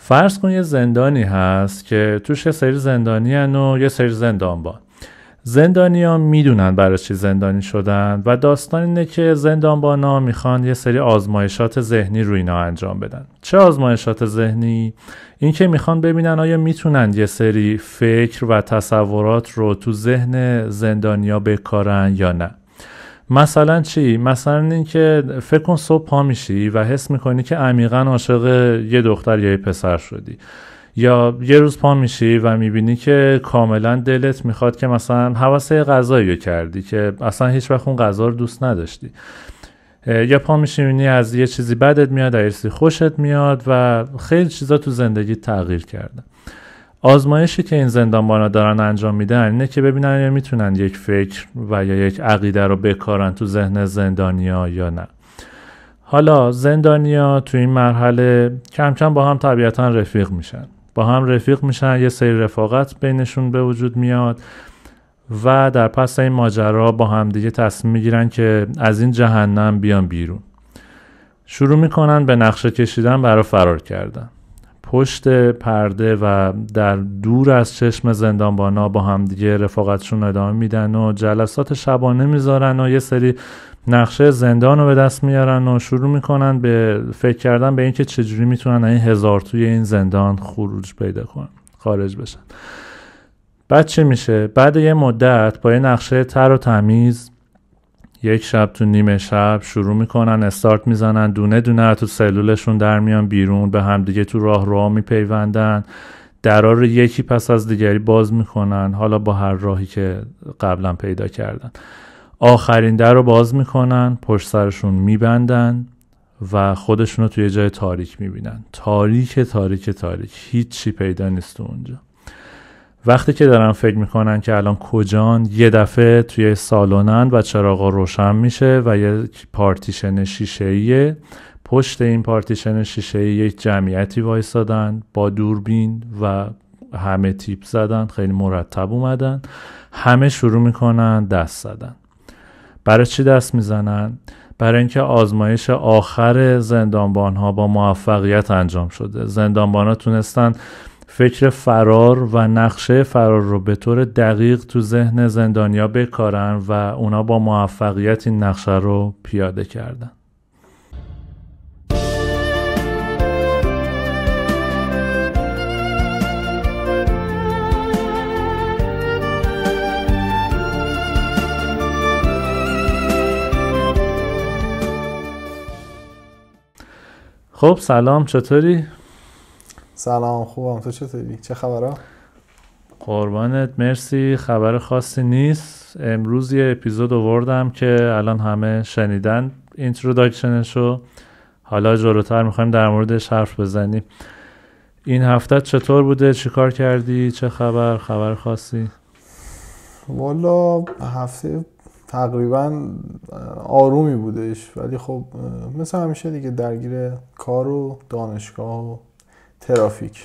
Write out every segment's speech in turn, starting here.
فرض کن یه زندانی هست که توش یه سری زندانی هن و یه سری زندانبان. زندانی ها میدونن برای چی زندانی شدن و داستان اینه که زندانبان ها میخوان یه سری آزمایشات ذهنی روی اینا انجام بدن. چه آزمایشات ذهنی؟ این که میخوان ببینن آیا میتونن یه سری فکر و تصورات رو تو ذهن زندانی ها بکارن یا نه. مثلا چی؟ مثلا این که فکر کن صبح پا میشی و حس میکنی که عمیقاً عاشق یه دختر یا یه پسر شدی، یا یه روز پا میشی و میبینی که کاملا دلت میخواد که مثلا هوسه غذایی رو کردی که اصلا هیچ وقت اون غذا رو دوست نداشتی، یا پا میشی میبینی از یه چیزی بدت میاد، از چیزی خوشت میاد و خیلی چیزا تو زندگی تغییر کرده. آزمایشی که این زندانبانا دارن انجام میدن اینه که ببینن یا میتونن یک فکر و یا یک عقیده رو بکارن تو ذهن زندانیا یا نه. حالا زندانیا تو این مرحله کم کم با هم طبیعتا رفیق میشن، یه سری رفاقت بینشون به وجود میاد و در پس این ماجرا با هم دیگه تصمیم میگیرن که از این جهنم بیان بیرون. شروع میکنن به نقشه کشیدن برای فرار کردن. پشت پرده و در دور از چشم زندانبانا با هم دیگه رفاقتشون ادامه میدن و جلسات شبانه میذارن و یه سری نقشه زندان رو به دست میارن و شروع میکنن به فکر کردن به این که چجوری میتونن این هزار توی این زندان خارج بشن. بعد چی میشه؟ بعد یه مدت با یه نقشه تر و تمیز یک شب تو نیمه شب شروع میکنن استارت میزنن، دونه دونه تو سلولشون در میان بیرون، به هم دیگه تو راه میپیوندن، درا رو یکی پس از دیگری باز میکنن، حالا با هر راهی که قبلا پیدا کردن. آخرین در رو باز میکنن، پشت سرشون میبندن و خودشون رو توی جای تاریک میبینن. تاریک، هیچی پیدا نیست تو اونجا. وقتی که دارن فکر میکنن که الان کجان، یه دفعه توی سالونن و چراغا روشن میشه و یک پارتیشن شیشه‌ایه. پشت این پارتیشن شیشه‌ای یک جمعیتی وایسادن با دوربین و همه تیپ زدن، خیلی مرتب اومدن. همه شروع میکنن دست زدن. برای چی دست میزنن؟ برای اینکه آزمایش آخر زندانبان‌ها با موفقیت انجام شده. زندانبان‌ها تونستن فکر فرار و نقشه فرار رو به طور دقیق تو ذهن زندانیا بکارن و اونا با موفقیت این نقشه رو پیاده کردن. خب سلام، چطوری؟ سلام، خوبم. تو چطوری؟ چه خبرها؟ قربانت، مرسی. خبر خاصی نیست. امروز یه اپیزود آوردم که الان همه شنیدن اینتروداکشنشو. حالا جلوتر میخوایم در موردش حرف بزنیم. این هفته چطور بوده؟ چی کار کردی؟ چه خبر خاصی؟ والا هفته تقریبا آرومی بودش، ولی خب مثل همیشه دیگه درگیر کار و دانشگاه و ترافیک.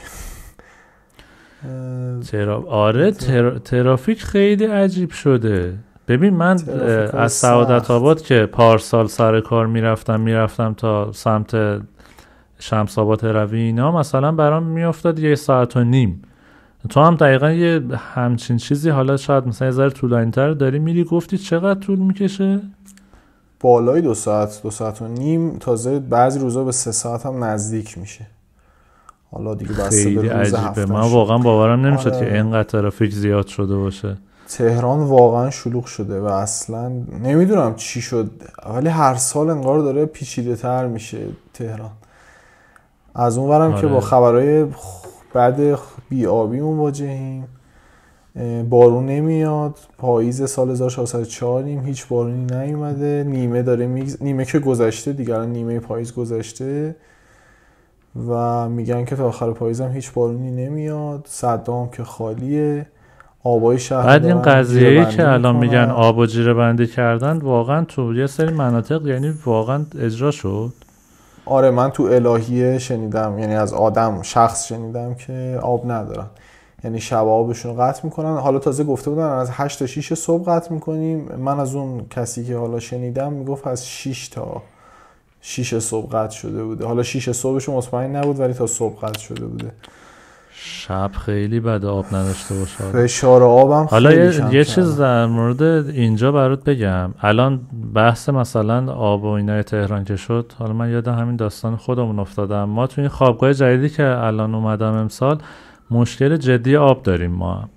ترافیک خیلی عجیب شده. ببین من از سعادت آباد که پارسال سر کار میرفتم تا سمت شمس آباد روی اینا، مثلا برام میافتاد 1.5 ساعت. تو هم دقیقا یه همچین چیزی، حالا شاید مثلا یه ذره طولانی‌تر داری میری، گفتی چقدر طول میکشه؟ بالای 2 ساعت، 2.5 ساعت، تازه بعضی روزا به 3 ساعت هم نزدیک میشه. حالا دیگه بسته به روز هفته. من واقعا باورم نمیشد که اینقدر ترافیک زیاد شده باشه. تهران واقعا شلوغ شده و اصلا نمیدونم چی شد، ولی هر سال انگار داره پیچیده تر میشه تهران. از اون ورم که با خبرهای بعد بی‌آبی مواجهیم. بارون نمیاد. پاییز سال 1404 هیچ بارونی نیومده. نیمه داره نیمه که گذشته دیگه، الان نیمه پاییز گذشته و میگن که تا آخر پاییز هم هیچ بارونی نمیاد. صدام که خالیه. آبای شهر بعد این قضیه‌ای که الان میگن آب و جیره بندی کردن، واقعا تو یه سری مناطق یعنی واقعا اجرا شد؟ آره، من تو الهیه شنیدم، یعنی از شخص شنیدم که آب ندارن، یعنی شب آبشون قطع میکنن. حالا تازه گفته بودن از 8 تا 6 صبح قطع میکنیم. من از اون کسی که حالا شنیدم میگفت از 6 تا 6 صبح قطع شده بوده. حالا 6 صبحش مطمئن نبود ولی تا صبح قطع شده بوده. شب خیلی بد آب نداشته باشه. فشار آبم حالا خیلی یه چیز در مورد اینجا برات بگم. الان بحث مثلا آب و اینای تهران که شد، حالا من یاد همین داستان خودمون افتادم. ما تو این خوابگاه جدیدی که الان اومدم امسال مشکل جدی آب داریم. ما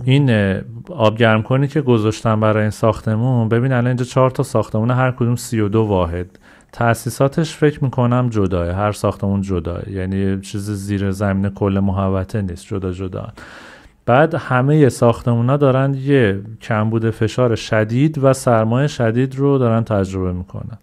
این آب گرم کنی که گذاشتن برای این ساختمون، ببین الان اینجا 4 تا ساختمون، هر کدوم 32 واحد. تأسیساتش فکر میکنم جداه، هر ساختمون جداه، یعنی چیز زیر زمین کل محوطه نیست، جدا جدا. بعد همه ساختمونا دارن یه کمبود فشار شدید و سرمایه شدید رو دارن تجربه میکنن.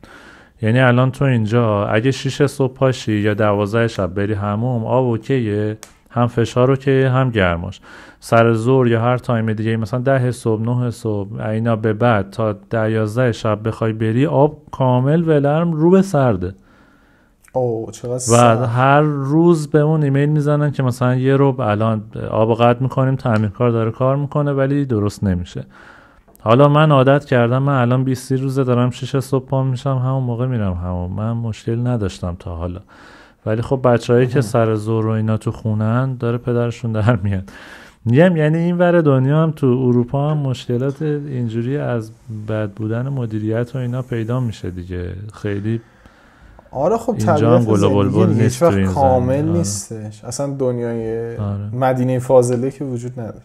یعنی الان تو اینجا اگه 6 صبح پاشی یا 12 شب بری حموم، آب اوکیه، هم فشار اوکیه هم گرماش. سر ظهر یا هر تایم دیگه مثلا 10 صبح 9 صبح اینا به بعد تا 10 11 شب بخوای بری، آب کامل ولرم رو به سرده. و هر روز به اون ایمیل میزنن که مثلا یه رو الان آب قطع میکنیم، تعمیرکار داره کار میکنه ولی درست نمیشه. حالا من عادت کردم، من الان 20 روزه دارم 6 صبح پا میشم، همون موقع میرم حموم. من مشکل نداشتم تا حالا. ولی خب بچه‌هایی که سر ظهر و اینا تو خونن داره پدرشون در میاد. میگم یعنی این ور دنیا هم تو اروپا هم مشکلات اینجوری از بد بودن مدیریت و اینا پیدا میشه دیگه. خیلی آره خب اینجا هم گلوبال نیست، کامل نیستش اصلا. دنیای مدینه فاضله که وجود نداره.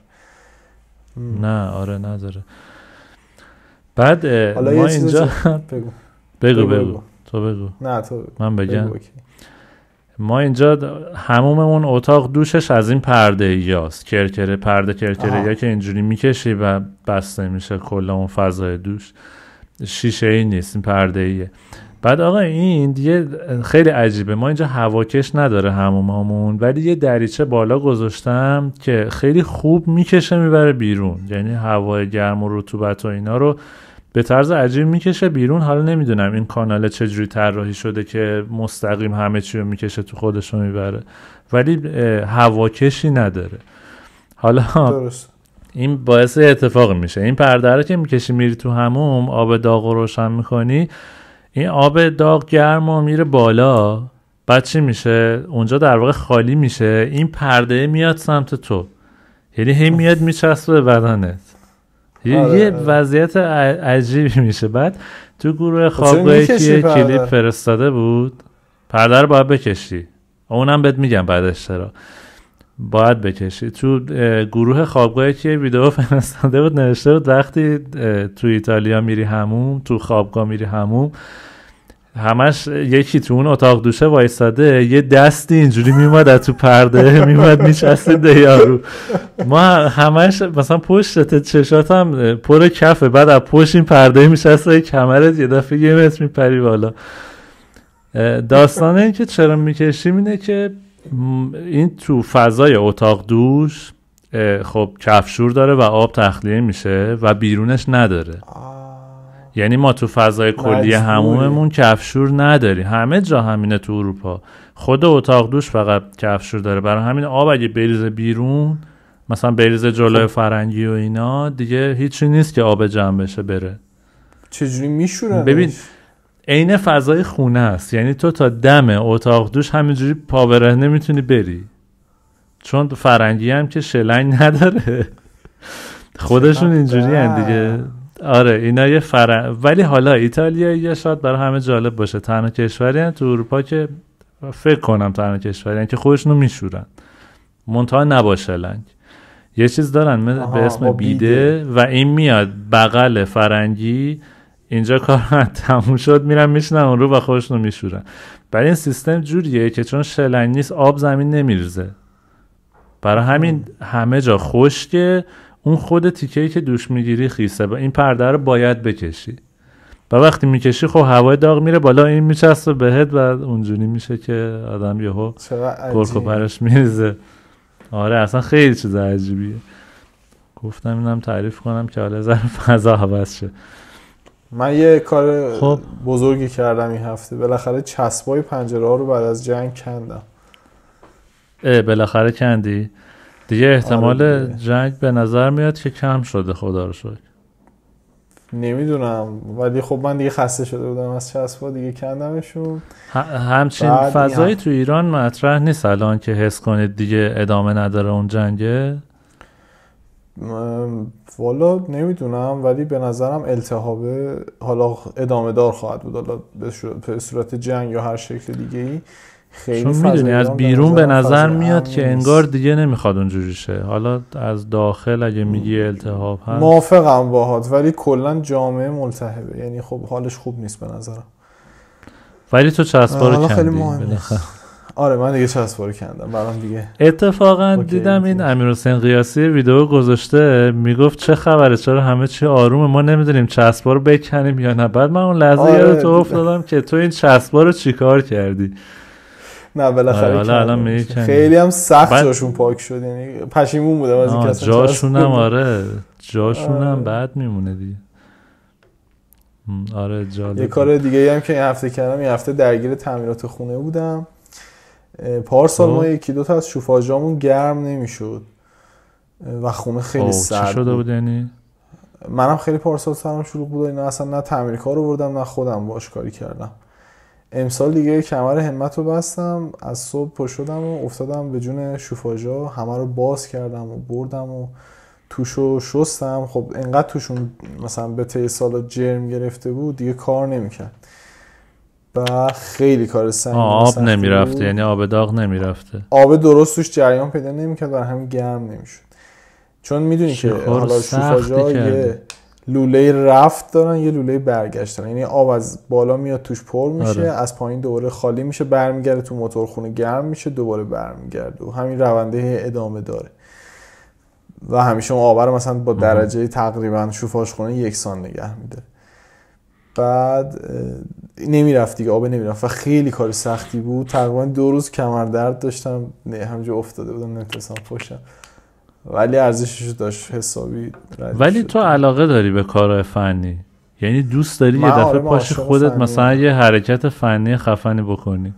نه آره نداره. بعد ما اینجا بگو تو بگو. نه تو من بگم. ما اینجا حموممون اتاق دوشش از این پرده ایاست، کرکره، پرده کرکره یا که اینجوری میکشی و بسته میشه کل اون فضای دوش. شیشه ای نیست، این پرده ایه. بعد آقا این دیگه خیلی عجیبه، ما اینجا هواکش نداره حموممون، ولی یه دریچه بالا گذاشتم که خیلی خوب میکشه میبره بیرون. یعنی هوای گرم و رطوبت و اینا رو به طرز عجیب میکشه بیرون. حالا نمیدونم این کانال چجوری طراحی شده که مستقیم همه چی رو میکشه تو خودش رو میبره، ولی هواکشی نداره. حالا درست. این باعث اتفاق میشه این پرده رو که میکشی میری تو حموم، آب داغ رو روشن میکنی، این آب داغ گرم و میره بالا. بعد چی میشه؟ اونجا در واقع خالی میشه، این پرده میاد سمت تو، یعنی هی میاد میچسبه به بدنت. یه وضعیت عجیبی میشه. بعد تو گروه خوابگاهی که کلیپ فرستاده بود، پرده رو باید بکشی، اونم بهت میگم بعدش چرا باید بکشی. تو گروه خوابگاهی که ویدیو فرستاده بود نوشته بود وقتی تو ایتالیا میری حموم، تو خوابگاه میری حموم، همش یکی تو اون اتاق دوشه وایساده، یه دستی اینجوری میومد از تو پرده میومد میچسید یارو. ما همش مثلا پشت چشاتم پر کفه، بعد از پشت این پرده میچسته کمرت، یه دفعه 1 متر میپری بالا. داستان این که چرا میکشیم اینه که این تو فضای اتاق دوش خب کفشور داره و آب تخلیه میشه و بیرونش نداره. یعنی ما تو فضای کلی حموممون کفشور نداری. همه جا همینه تو اروپا، خود اتاق دوش فقط کفشور داره. برای همین آب اگه بریزه بیرون، مثلا بریزه جلوی فرنگی و اینا، دیگه هیچی نیست که آب جمع بشه بره. چجوری میشورن؟ ببین عین فضای خونه است، یعنی تو تا دم اتاق دوش همینجوری پا برهنه میتونی بری، چون فرنگی هم که شلنگ نداره خودشون اینجوری هن دیگه. آره اینا یه ولی حالا ایتالیا یه شاید برای همه جالب باشه، تنها کشوری هن تو اروپا که فکر کنم تنها کشوری هن که خودشونو میشورن، منتها نباشه لنگ. یه چیز دارن به اسم بیده و این میاد بغل فرنگی، اینجا کار تموم شد میرن میشنن اون رو و خودشونو میشورن. برای این سیستم جوریه که چون شلنگ نیست آب زمین نمیریزه، برای همین همه جا خشکه. اون خود تیکه‌ای که دوش میگیری خیسه، با این پرده رو باید بکشی و وقتی میکشی خب هوای داغ میره بالا، این میچسبه بهت و اونجوری میشه که آدم یهو گرخ و پرش میریزه. آره اصلا خیلی چیز عجیبیه. گفتم اینم تعریف کنم که حالا ذره فضا عوض شه. من یه کار بزرگی کردم این هفته، بالاخره چسبای پنجره ها رو بعد از جنگ کندم. بالاخره کندی؟ دیگه احتمال جنگ به نظر میاد که کم شده، خدا رو شکر. نمیدونم، ولی خب من دیگه خسته شده بودم از چسبا، دیگه کندمشون. همچین فضایی تو ایران مطرح نیست الان که حس کنید دیگه ادامه نداره اون جنگه؟ والا نمیدونم، ولی به نظرم التهاب حالا ادامه دار خواهد بود، حالا به صورت جنگ یا هر شکل دیگه ای. خیلی چون میدونی از بیرون به نظر میاد که انگار دیگه نمیخواد اونجوری شه. حالا از داخل اگه میگی التهاب هست، موافقم باهات، ولی کلا جامعه ملتهبه، یعنی خب حالش خوب نیست به نظرم. ولی تو چسبا رو کندی. آره من دیگه چسبا رو کندم، برام دیگه. اتفاقا دیدم این امیرحسین قیاسی ویدیو گذاشته، میگفت چه خبره، چرا همه چی آرومه، ما نمیدونیم چسبا رو بکنیم یا نه. بعد من اون لحظه یاد تو افتادم که تو این چسبا رو چیکار کردی؟ نه بالاخره خیلی هم سخت جاشون پاک شد، یعنی پشیمون بودم از اینکه اصلا جاشونم. آره جاشونم بعد میمونه دیگه. آره جالب. یه کار دیگه هم که این هفته کردم، این هفته درگیر تعمیرات خونه بودم. پارسال ما یکی دو تا از شوفاژامون گرم نمیشد و خونه خیلی سرد چی شده بود یعنی؟ منم خیلی پارسال سرم شلوغ بود، اینا اصلا نه تعمیرکار رو بردم نه خودم باش کاری کردم. امسال دیگه کمر همت رو بستم، از صبح پا شدم و افتادم به جون شوفاژا، همه رو باز کردم و بردم و توشو شستم. خب انقدر توشون مثلا به طی سالا جرم گرفته بود دیگه کار نمیکرد و خیلی کار سنگین. آب نمیرفته، یعنی آب داغ نمیرفته، آب درست توش جریان پیدا نمیکرد، برای همین گرم نمیشد. چون میدونی که حالا شوفاژا یه لوله رفت دارن یه لوله برگشت دارن، یعنی آب از بالا میاد توش پر میشه، از پایین دوباره خالی میشه برمیگرده تو موتورخونه گرم میشه دوباره برمیگرده و همین رونده ادامه داره و همیشه اون آب رو مثلا با درجه تقریبا شوفاژخونه یکسان نگه میده. بعد نمیرفت دیگه، آب نمیرفت و خیلی کار سختی بود. تقریبا 2 روز کمر درد داشتم، همینجا افتاده بودم نمیتونستم پاشم، ولی ارزشش داشت حسابی. ولی تو علاقه داری به کارهای فنی، یعنی دوست داری یه دفعه پاشی خودت مثلا یه حرکت فنی خفنی بکنی؟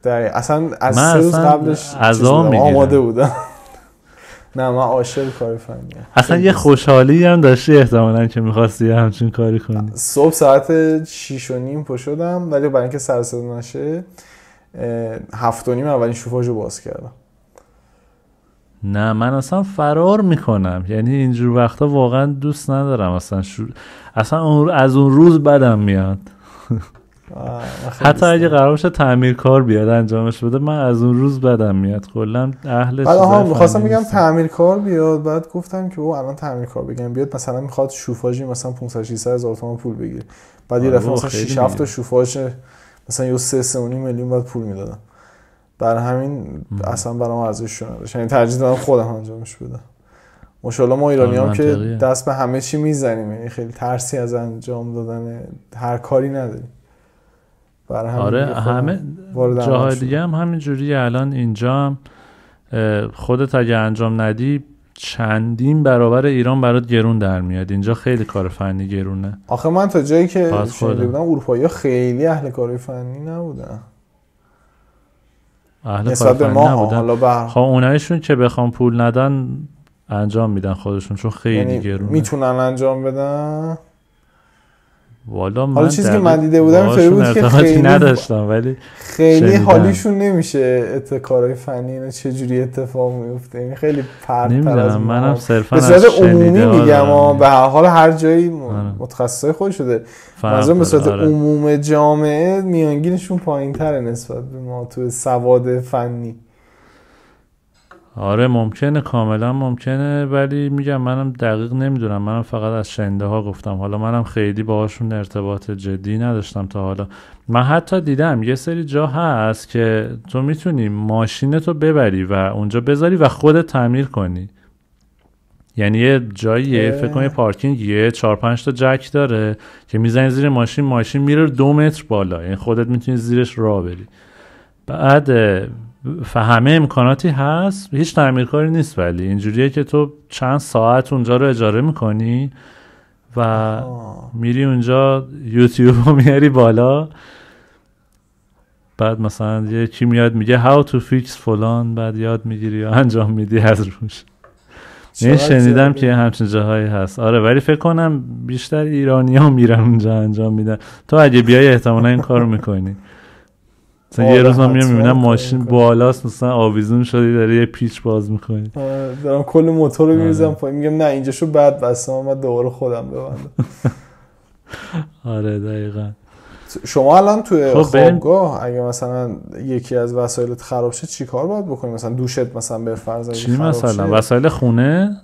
اصلا از 3 روز قبلش آماده بودم. نه من عاشق کار فنیه. اصلا یه خوشحالی هم داشتی احتمالاً که می‌خواستی همچین کاری کنی. صبح ساعت 6:30 پا شدم، ولی برای اینکه سر صدا نشه 7:30 اولین شوفاژو باز کردم. نه من اصلا فرار میکنم، یعنی اینجور وقتا واقعا دوست ندارم اصلا اصلا از اون روز بدم میاد. حتی اگه قرار باشه تعمیرکار بیاد انجامش بده، من از اون روز بدم میاد. کلا اهل بعد می‌خواستم بگم تعمیرکار بیاد، بعد گفتم که الان تعمیرکار بگم بیاد مثلا میخواد شوفاژی مثلا 500-600 هزار تومان پول بگیره، بعد یه دفعه مثلا 6-7 تا شوفاژ مثلا یه 3.5 میلیون بعد پول میدادم. برای همین اصلا برام ارزش نداشت، یعنی ترجیح دادم خودم انجامش بدم. ماشاءالله ما ایرانیام که دست به همه چی میزنیم، یعنی خیلی ترسی از انجام دادن هر کاری نداریم. آره همه جاهای دیگه هم همین جوریه. الان اینجا هم خودت اگه انجام ندی چندین برابر ایران برات گرون در میاد. اینجا خیلی کار فنی گرونه. آخه من تا جایی که شنیده بودم اروپایی‌ها خیلی اهل کار فنی نبودن، اهل کار فنی نبودن. خب اونایشون که بخوام پول ندن انجام میدن خودشون، چون خیلی یعنی گرونه. میتونن انجام بدن. والا حالا چیزی که من دیده بودم اینطوری بود که خیلی نداشتم، ولی خیلی حالیشون نمیشه کارهای فنی اینا چه جوری اتفاق میفته، یعنی خیلی پرت‌تر از منم صرفا به صورت عمومی میگم، به هر حال هر جایی متخصصای خود شده، مثلا به صورت عموم جامعه میانگینشون پایین‌تره نسبت به ما تو سواد فنی. آره ممکنه، کاملا ممکنه، ولی میگم منم دقیق نمیدونم، منم فقط از شنیده ها گفتم. حالا منم خیلی باهاشون ارتباط جدی نداشتم تا حالا. من حتی دیدم یه سری جا هست که تو میتونی ماشینتو ببری و اونجا بذاری و خودت تعمیر کنی. یعنی یه جاییه فکر کنم پارکینگ یه 4-5 تا جک داره که میزنی زیر ماشین میره 2 متر بالا، یعنی خودت میتونی زیرش راه بری. بعد همه امکاناتی هست، هیچ تعمیرکاری نیست، ولی اینجوریه که تو چند ساعت اونجا رو اجاره میکنی و میری اونجا یوتیوب رو میاری بالا، بعد مثلا یکی میاد میگه how to fix فلان، بعد یاد میگیری یا انجام میدی از روش. این شنیدم که همچین جاهایی هست. آره ولی فکر کنم بیشتر ایرانی‌ها میرن اونجا انجام میدن. تو اگه بیای احتمالاً این کارو میکنی. مثلا یه روز من میبینم ماشین بالاست مثلا آویزون شدی داره یه پیچ باز میکنی. دارم کل موتور رو میریزم پایین میگم نه اینجاشو بعد بستم من دوباره خودم ببندم. آره دقیقاً. شما الان توی خوابگاه اگه مثلا یکی از وسایلت خراب شه چی کار باید بکنی؟ مثلا دوشت مثلا به فرض چی مثلا وسایل خونه؟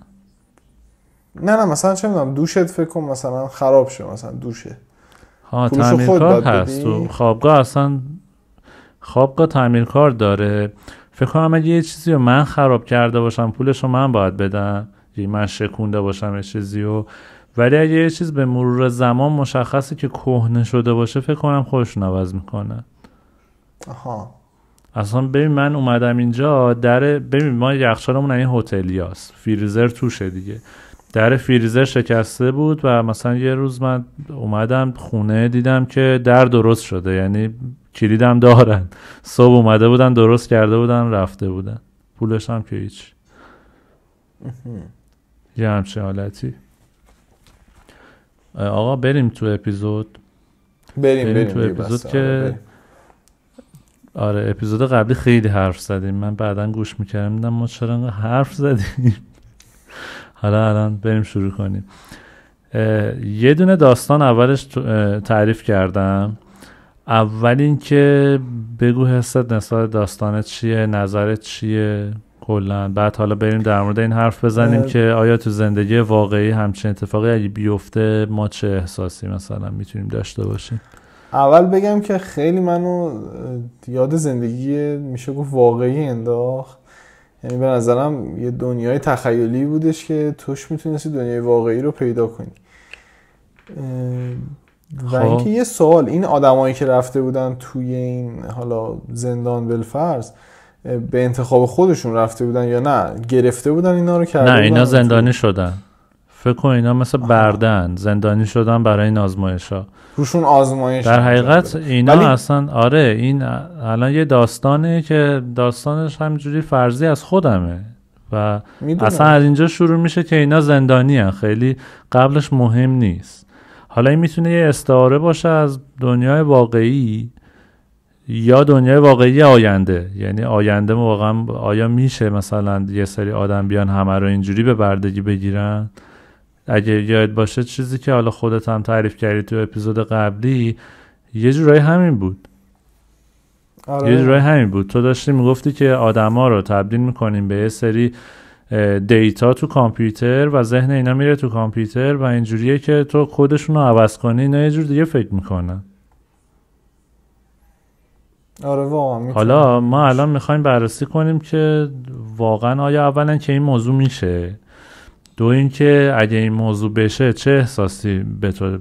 نه مثلا چه میدونم دوشت فکر کن مثلا خراب شه مثلا دوشه. تعمیرکار هست تو خوابگاه. اصلا خوابگاه تعمیرکار داره. فکر کنم اگه یه چیزی رو من خراب کرده باشم پولشو من باید بدم، یا من شکونده باشم یه چیزی رو. ولی اگه یه چیز به مرور زمان مشخصه که کهنه شده باشه فکر کنم خودشون عوض میکنه. آها. اصلا ببین من اومدم اینجا ببین ما یخچالمون این هتلیاست، فریزر توشه دیگه. در فریزر شکسته بود و مثلا یه روز من اومدم خونه دیدم که در درست شده، یعنی کلیدم دارن. صبح اومده بودن درست کرده بودن رفته بودن، پولش هم که هیچ. یه همچین حالتی. آقا بریم تو اپیزود. بریم تو اپیزود که آره اپیزود قبلی خیلی حرف زدیم. من بعداً گوش میکردم دیدم ما چرا انقدر حرف زدیم. حالا الان بریم شروع کنیم. یه دونه داستان اولش تعریف کردم. اول این که بگو حست نسبت داستانت چیه، نظرت چیه کلاً. بعد حالا بریم در مورد این حرف بزنیم که آیا تو زندگی واقعی همچین اتفاقی اگه بیفته ما چه احساسی مثلا میتونیم داشته باشیم. اول بگم که خیلی منو یاد زندگی میشه گفت واقعی انداخت. یعنی به نظرم یه دنیای تخیلی بودش که توش میتونستی دنیای واقعی رو پیدا کنی. و اینکه یه سوال، این آدمایی که رفته بودن توی این حالا زندان بالفرض به انتخاب خودشون رفته بودن یا نه گرفته بودن اینا رو کرده؟ نه اینا زندانی شدن. فکر کن اینا مثل بردن زندانی شدن برای این آزمایش‌ها. روشون آزمایش در حقیقت اینا اصلا آره این الان یه داستانه که داستانش همینجوری فرضی از خودمه و اصلا از اینجا شروع میشه که اینا زندانی هن. خیلی قبلش مهم نیست. حالا این میتونه یه استعاره باشه از دنیای واقعی یا دنیای واقعی آینده. یعنی آینده واقعا آیا میشه مثلا یه سری آدم بیان همه رو اینجوری به بردگی بگیرن؟ اگه یاد باشه چیزی که حالا خودت هم تعریف کردی تو اپیزود قبلی یه جورایی همین بود. آره. یه جورایی همین بود. تو داشتی میگفتی که آدما رو تبدیل میکنیم به یه سری دیتا تو کامپیوتر و ذهن اینا میره تو کامپیوتر و اینجوریه که تو کدشون رو عوض کنی اینا یه جور دیگه فکر میکنن. آره واقعا. حالا ما الان میخوایم بررسی کنیم که واقعا آیا اولا که این موضوع میشه، دو این که اگه این موضوع بشه چه احساسی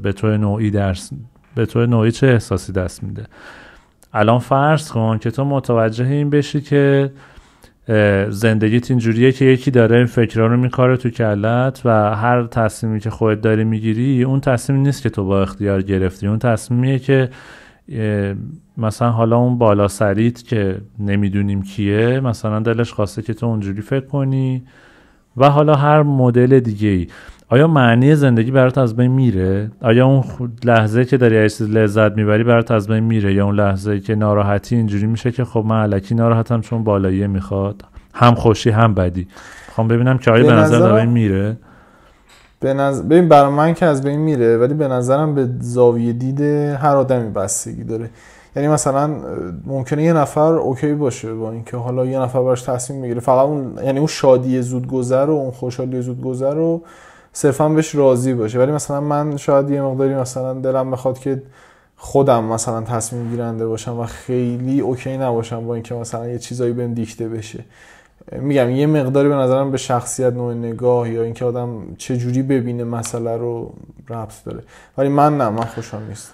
به طور نوعی چه احساسی دست میده. الان فرض کن که تو متوجه این بشی که زندگیت اینجوریه که یکی داره این فکرها رو میکاره تو کلت و هر تصمیمی که خودت داری میگیری اون تصمیمی نیست که تو با اختیار گرفتی. اون تصمیمیه که مثلا حالا اون بالا سریت که نمیدونیم کیه مثلا دلش خواسته که تو اونجوری فکر کنی و حالا هر مدل دیگه ای. آیا معنی زندگی برات از بین میره؟ آیا اون لحظه که داری از چیز لذت میبری برات از بین میره یا اون لحظه که ناراحتی اینجوری میشه که خب من الکی ناراحتم چون بالاییه میخواد، هم خوشی هم بدی. خب ببینم که آیا به نظر از بین میره؟ ببین برای من که از بین میره، ولی به نظرم به زاویه دید هر آدمی بستگی داره. یعنی مثلا ممکنه یه نفر اوکی باشه با اینکه حالا یه نفر براش تصمیم میگیره فقط اون، یعنی اون شادی زودگذر و اون خوشحالی زودگذر رو صرفا بهش راضی باشه. ولی مثلا من شاید یه مقداری مثلا دلم بخواد که خودم مثلا تصمیم گیرنده باشم و خیلی اوکی نباشم با اینکه مثلا یه چیزایی بهم دیکته بشه. میگم یه مقداری به نظرم به شخصیت، نوع نگاه یا اینکه آدم چه جوری ببینه مسئله رو ربط داره. ولی من خوشحال نیستم.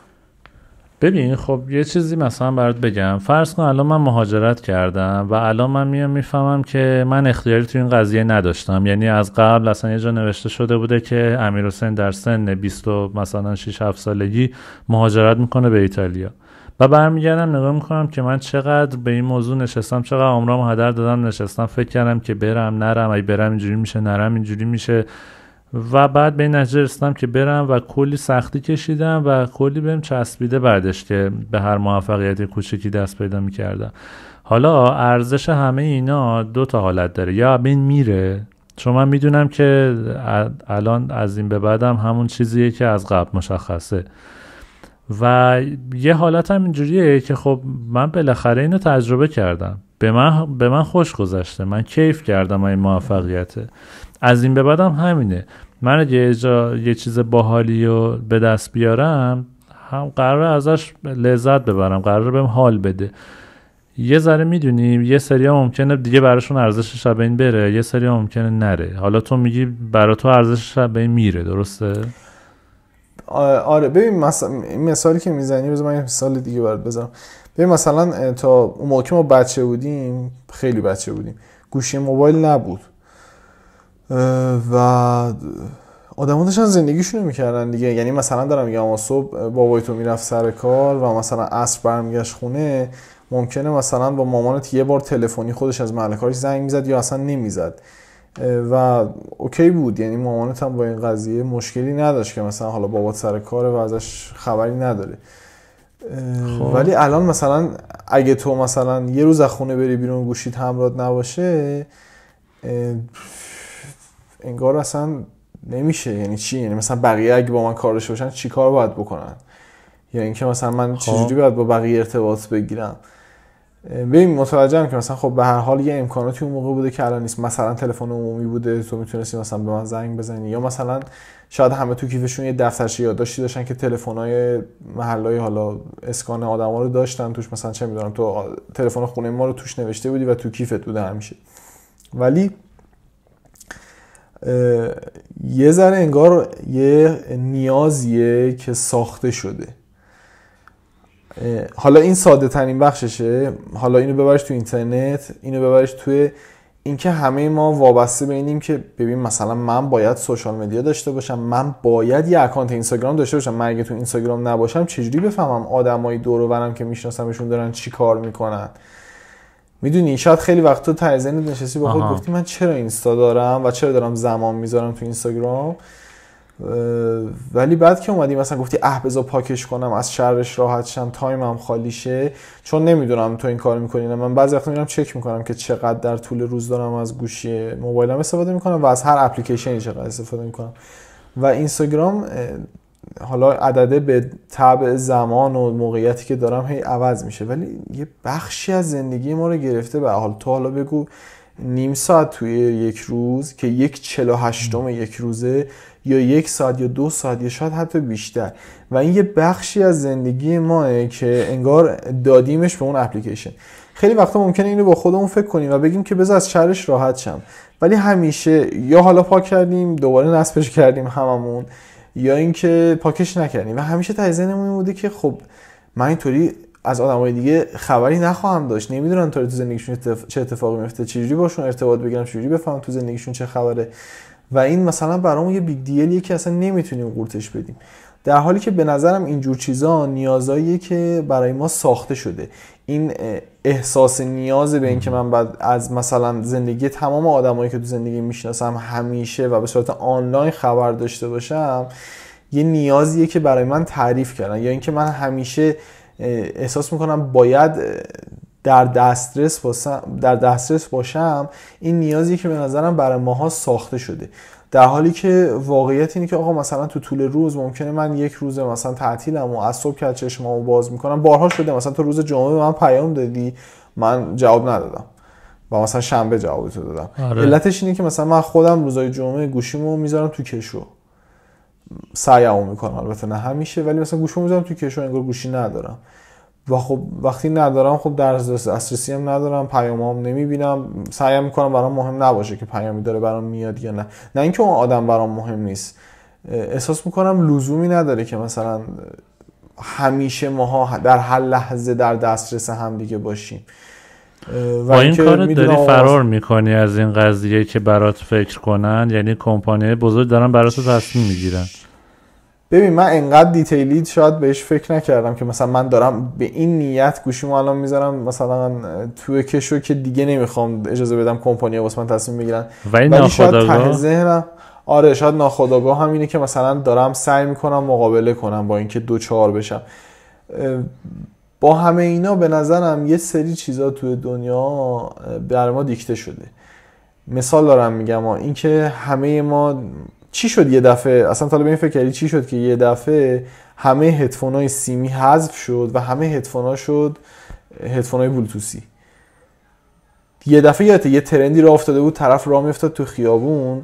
ببین خب یه چیزی مثلا برات بگم. فرض کن الان من مهاجرت کردم و الان من میفهمم که من اختیاری تو این قضیه نداشتم. یعنی از قبل اصلا یه جا نوشته شده بوده که امیرحسین در سن 20 مثلا 6-7 سالگی مهاجرت میکنه به ایتالیا. و برمیگردم نگاه میکنم که من چقدر به این موضوع نشستم، چقدر عمرم هدر دادم، نشستم فکر کردم که برم نرم، اگه برم اینجوری میشه، نرم اینجوری میشه، و بعد به این نتیجه رسیدم که برم و کلی سختی کشیدم و کلی بهم چسبیده بعدش که به هر موفقیت کوچکی دست پیدا میکردم. حالا ارزش همه اینا دو تا حالت داره، یا بین میره، چون من میدونم که الان از این به بعدم همون چیزیه که از قبل مشخصه، و یه حالت هم اینجوریه که خب من بالاخره اینو تجربه کردم، به من خوش گذشته، من کیف کردم این موفقیته، از این به بعدم همینه. من اگه یه چیز باحالی رو به دست بیارم، هم قراره ازش لذت ببرم، قراره بهم حال بده. یه ذره میدونیم یه سری ها ممکنه دیگه براشون ارزش شب این بره، یه سری ها ممکنه نره. حالا تو میگی برای تو ارزش شب این میره، درسته؟ آره ببین این مثالی که میزنی، بذار من یه مثال دیگه برات بزنم. ببین مثلا تا اون موقع ما بچه بودیم، خیلی بچه بودیم، گوشی موبایل نبود و آدم‌ها داشتن زندگیشونو میکردن دیگه. یعنی مثلا دارم میگم صبح بابای تو میرفت سر کار و مثلا عصر برمیگشت خونه، ممکنه مثلا با مامانت یه بار تلفنی خودش از محل کارش زنگ میزد یا اصلا نمیزد و اوکی بود. یعنی مامانت هم با این قضیه مشکلی نداشت که مثلا حالا بابات سر کاره و ازش خبری نداره. ولی الان مثلا اگه تو مثلا یه روز از خونه بری بیرون گوشیت همراهت نباشه، انگار اصلا نمیشه. یعنی چی؟ یعنی مثلا بقیه اگه با من کار داشته باشن چی کار باید بکنن؟ یا اینکه مثلا من چجوری باید با بقیه ارتباط بگیرم؟ ببین متوجهم که مثلا خب به هر حال یه امکاناتی اون موقع بوده که الان نیست. مثلا تلفن عمومی بوده، تو میتونستی مثلا به من زنگ بزنی، یا مثلا شاید همه تو کیفشون یه دفترچه یادداشتی داشتن که تلفن‌های محلای حالا اسکان آدما رو داشتن توش، مثلا چه میدونم تو تلفن خونه ما رو توش نوشته بودی و تو کیفت بوده همیشه. ولی یه ذره انگار یه نیازیه که ساخته شده. حالا این ساده ترین بخششه، حالا اینو ببرش تو اینترنت، اینو ببرش توی اینکه همه ما وابسته به اینیم که ببین مثلا من باید سوشال مدیا داشته باشم، من باید یه اکانت اینستاگرام داشته باشم. من اگه تو اینستاگرام نباشم چجوری بفهمم آدمای دور و برم که میشناسمشون دارن چی کار میکنن؟ میدونی شاید خیلی وقت تو ته ذهنت نشستی با خودت گفتی من چرا اینستا دارم و چرا دارم زمان میذارم تو اینستاگرام، ولی بعد که اومدی مثلا گفتی بذار پاکش کنم، از شرش راحت شم، تایمم خالی شه. چون نمیدونم تو این کار میکنی نه، من بعضی وقتا میرم چک میکنم که چقدر در طول روز دارم از گوشی موبایلم استفاده میکنم و از هر اپلیکیشنی چقدر استفاده میکنم. و اینستاگرام حالا عدده به تبع زمان و موقعیتی که دارم هی عوض میشه، ولی یه بخشی از زندگی ما رو گرفته. به حال تو حالا بگو نیم ساعت توی یک روز که 1/48 یک روزه، یا 1 ساعت یا 2 ساعت یا شاید حتی بیشتر، و این یه بخشی از زندگی ماه که انگار دادیمش به اون اپلیکیشن. خیلی وقتا ممکنه اینو با خودمون فکر کنیم و بگیم که بذار از شرش راحت شم، ولی همیشه یا حالا پاک کردیم دوباره نصبش کردیم هممون، یا اینکه پاکش نکردیم و همیشه ته ذهنمون بوده که خب من اینطوری از آدمای دیگه خبری نخواهم داشت، نمیدونن تو زندگیشون چه اتفاقی میفته، چجوری باشون ارتباط بگیرم، چجوری بفهمم تو زندگیشون چه خبره. و این مثلا برامون یه بیگ دیلیه که اصلا نمیتونیم قورتش بدیم، در حالی که به نظرم اینجور چیزا نیازاییه که برای ما ساخته شده. این احساس نیاز به این که من بعد از مثلا زندگی تمام آدمایی که تو زندگی میشناسم همیشه و به صورت آنلاین خبر داشته باشم، یه نیازیه که برای من تعریف کردن، یا اینکه من همیشه احساس میکنم باید در دسترس باشم. این نیازی که به نظرم برای ماها ساخته شده، در حالی که واقعیت اینه که آقا مثلا تو طول روز ممکنه من یک روز مثلا تعطیلم و از صبح که چشمامو باز میکنم، بارها شده مثلا تو روز جمعه به من پیام دادی من جواب ندادم و مثلا شنبه جوابتو دادم. علتش اینه که مثلا من خودم روزای جمعه گوشیمو میذارم تو کشو، سعیمو میکنم، البته نه همیشه، ولی مثلا گوشیمو میذارم تو کشو انگار گوشی ندارم. و خب وقتی ندارم خب در دسترسی هم ندارم، پیامام نمیبینم، سعی میکنم برام مهم نباشه که پیامی داره برام میاد یا نه اینکه اون آدم برام مهم نیست. احساس میکنم لزومی نداره که مثلا همیشه ماها در هر لحظه در دسترس هم دیگه باشیم. با این کارت داری فرار میکنی از این قضیه که برات فکر کنن، یعنی کمپانی‌های بزرگ دارن برات تصمیم میگیرن. ببین من انقدر دیتیلی شاید بهش فکر نکردم که مثلا من دارم به این نیت گوشیمو الان میذارم مثلا توی کشو که دیگه نمیخوام اجازه بدم کمپانی‌ها واسه من تصمیم بگیرن، ولی شاید ته ذهنم آره شاید ناخودآگاه هم اینه که مثلا دارم سعی میکنم مقابله کنم با اینکه دوچار بشم. با همه اینا به نظرم یه سری چیزا توی دنیا بر ما دیکته شده. مثال دارم میگم اینکه همه ما چی شد یه دفعه، اصلا طالب این فکر کردی چی شد که یه دفعه همه هدفونای سیمی حذف شد و همه هدفونا شد هدفونای بلوتوسی؟ یه دفعه یه ترندی راه افتاده بود، طرف راه میافتاد تو خیابون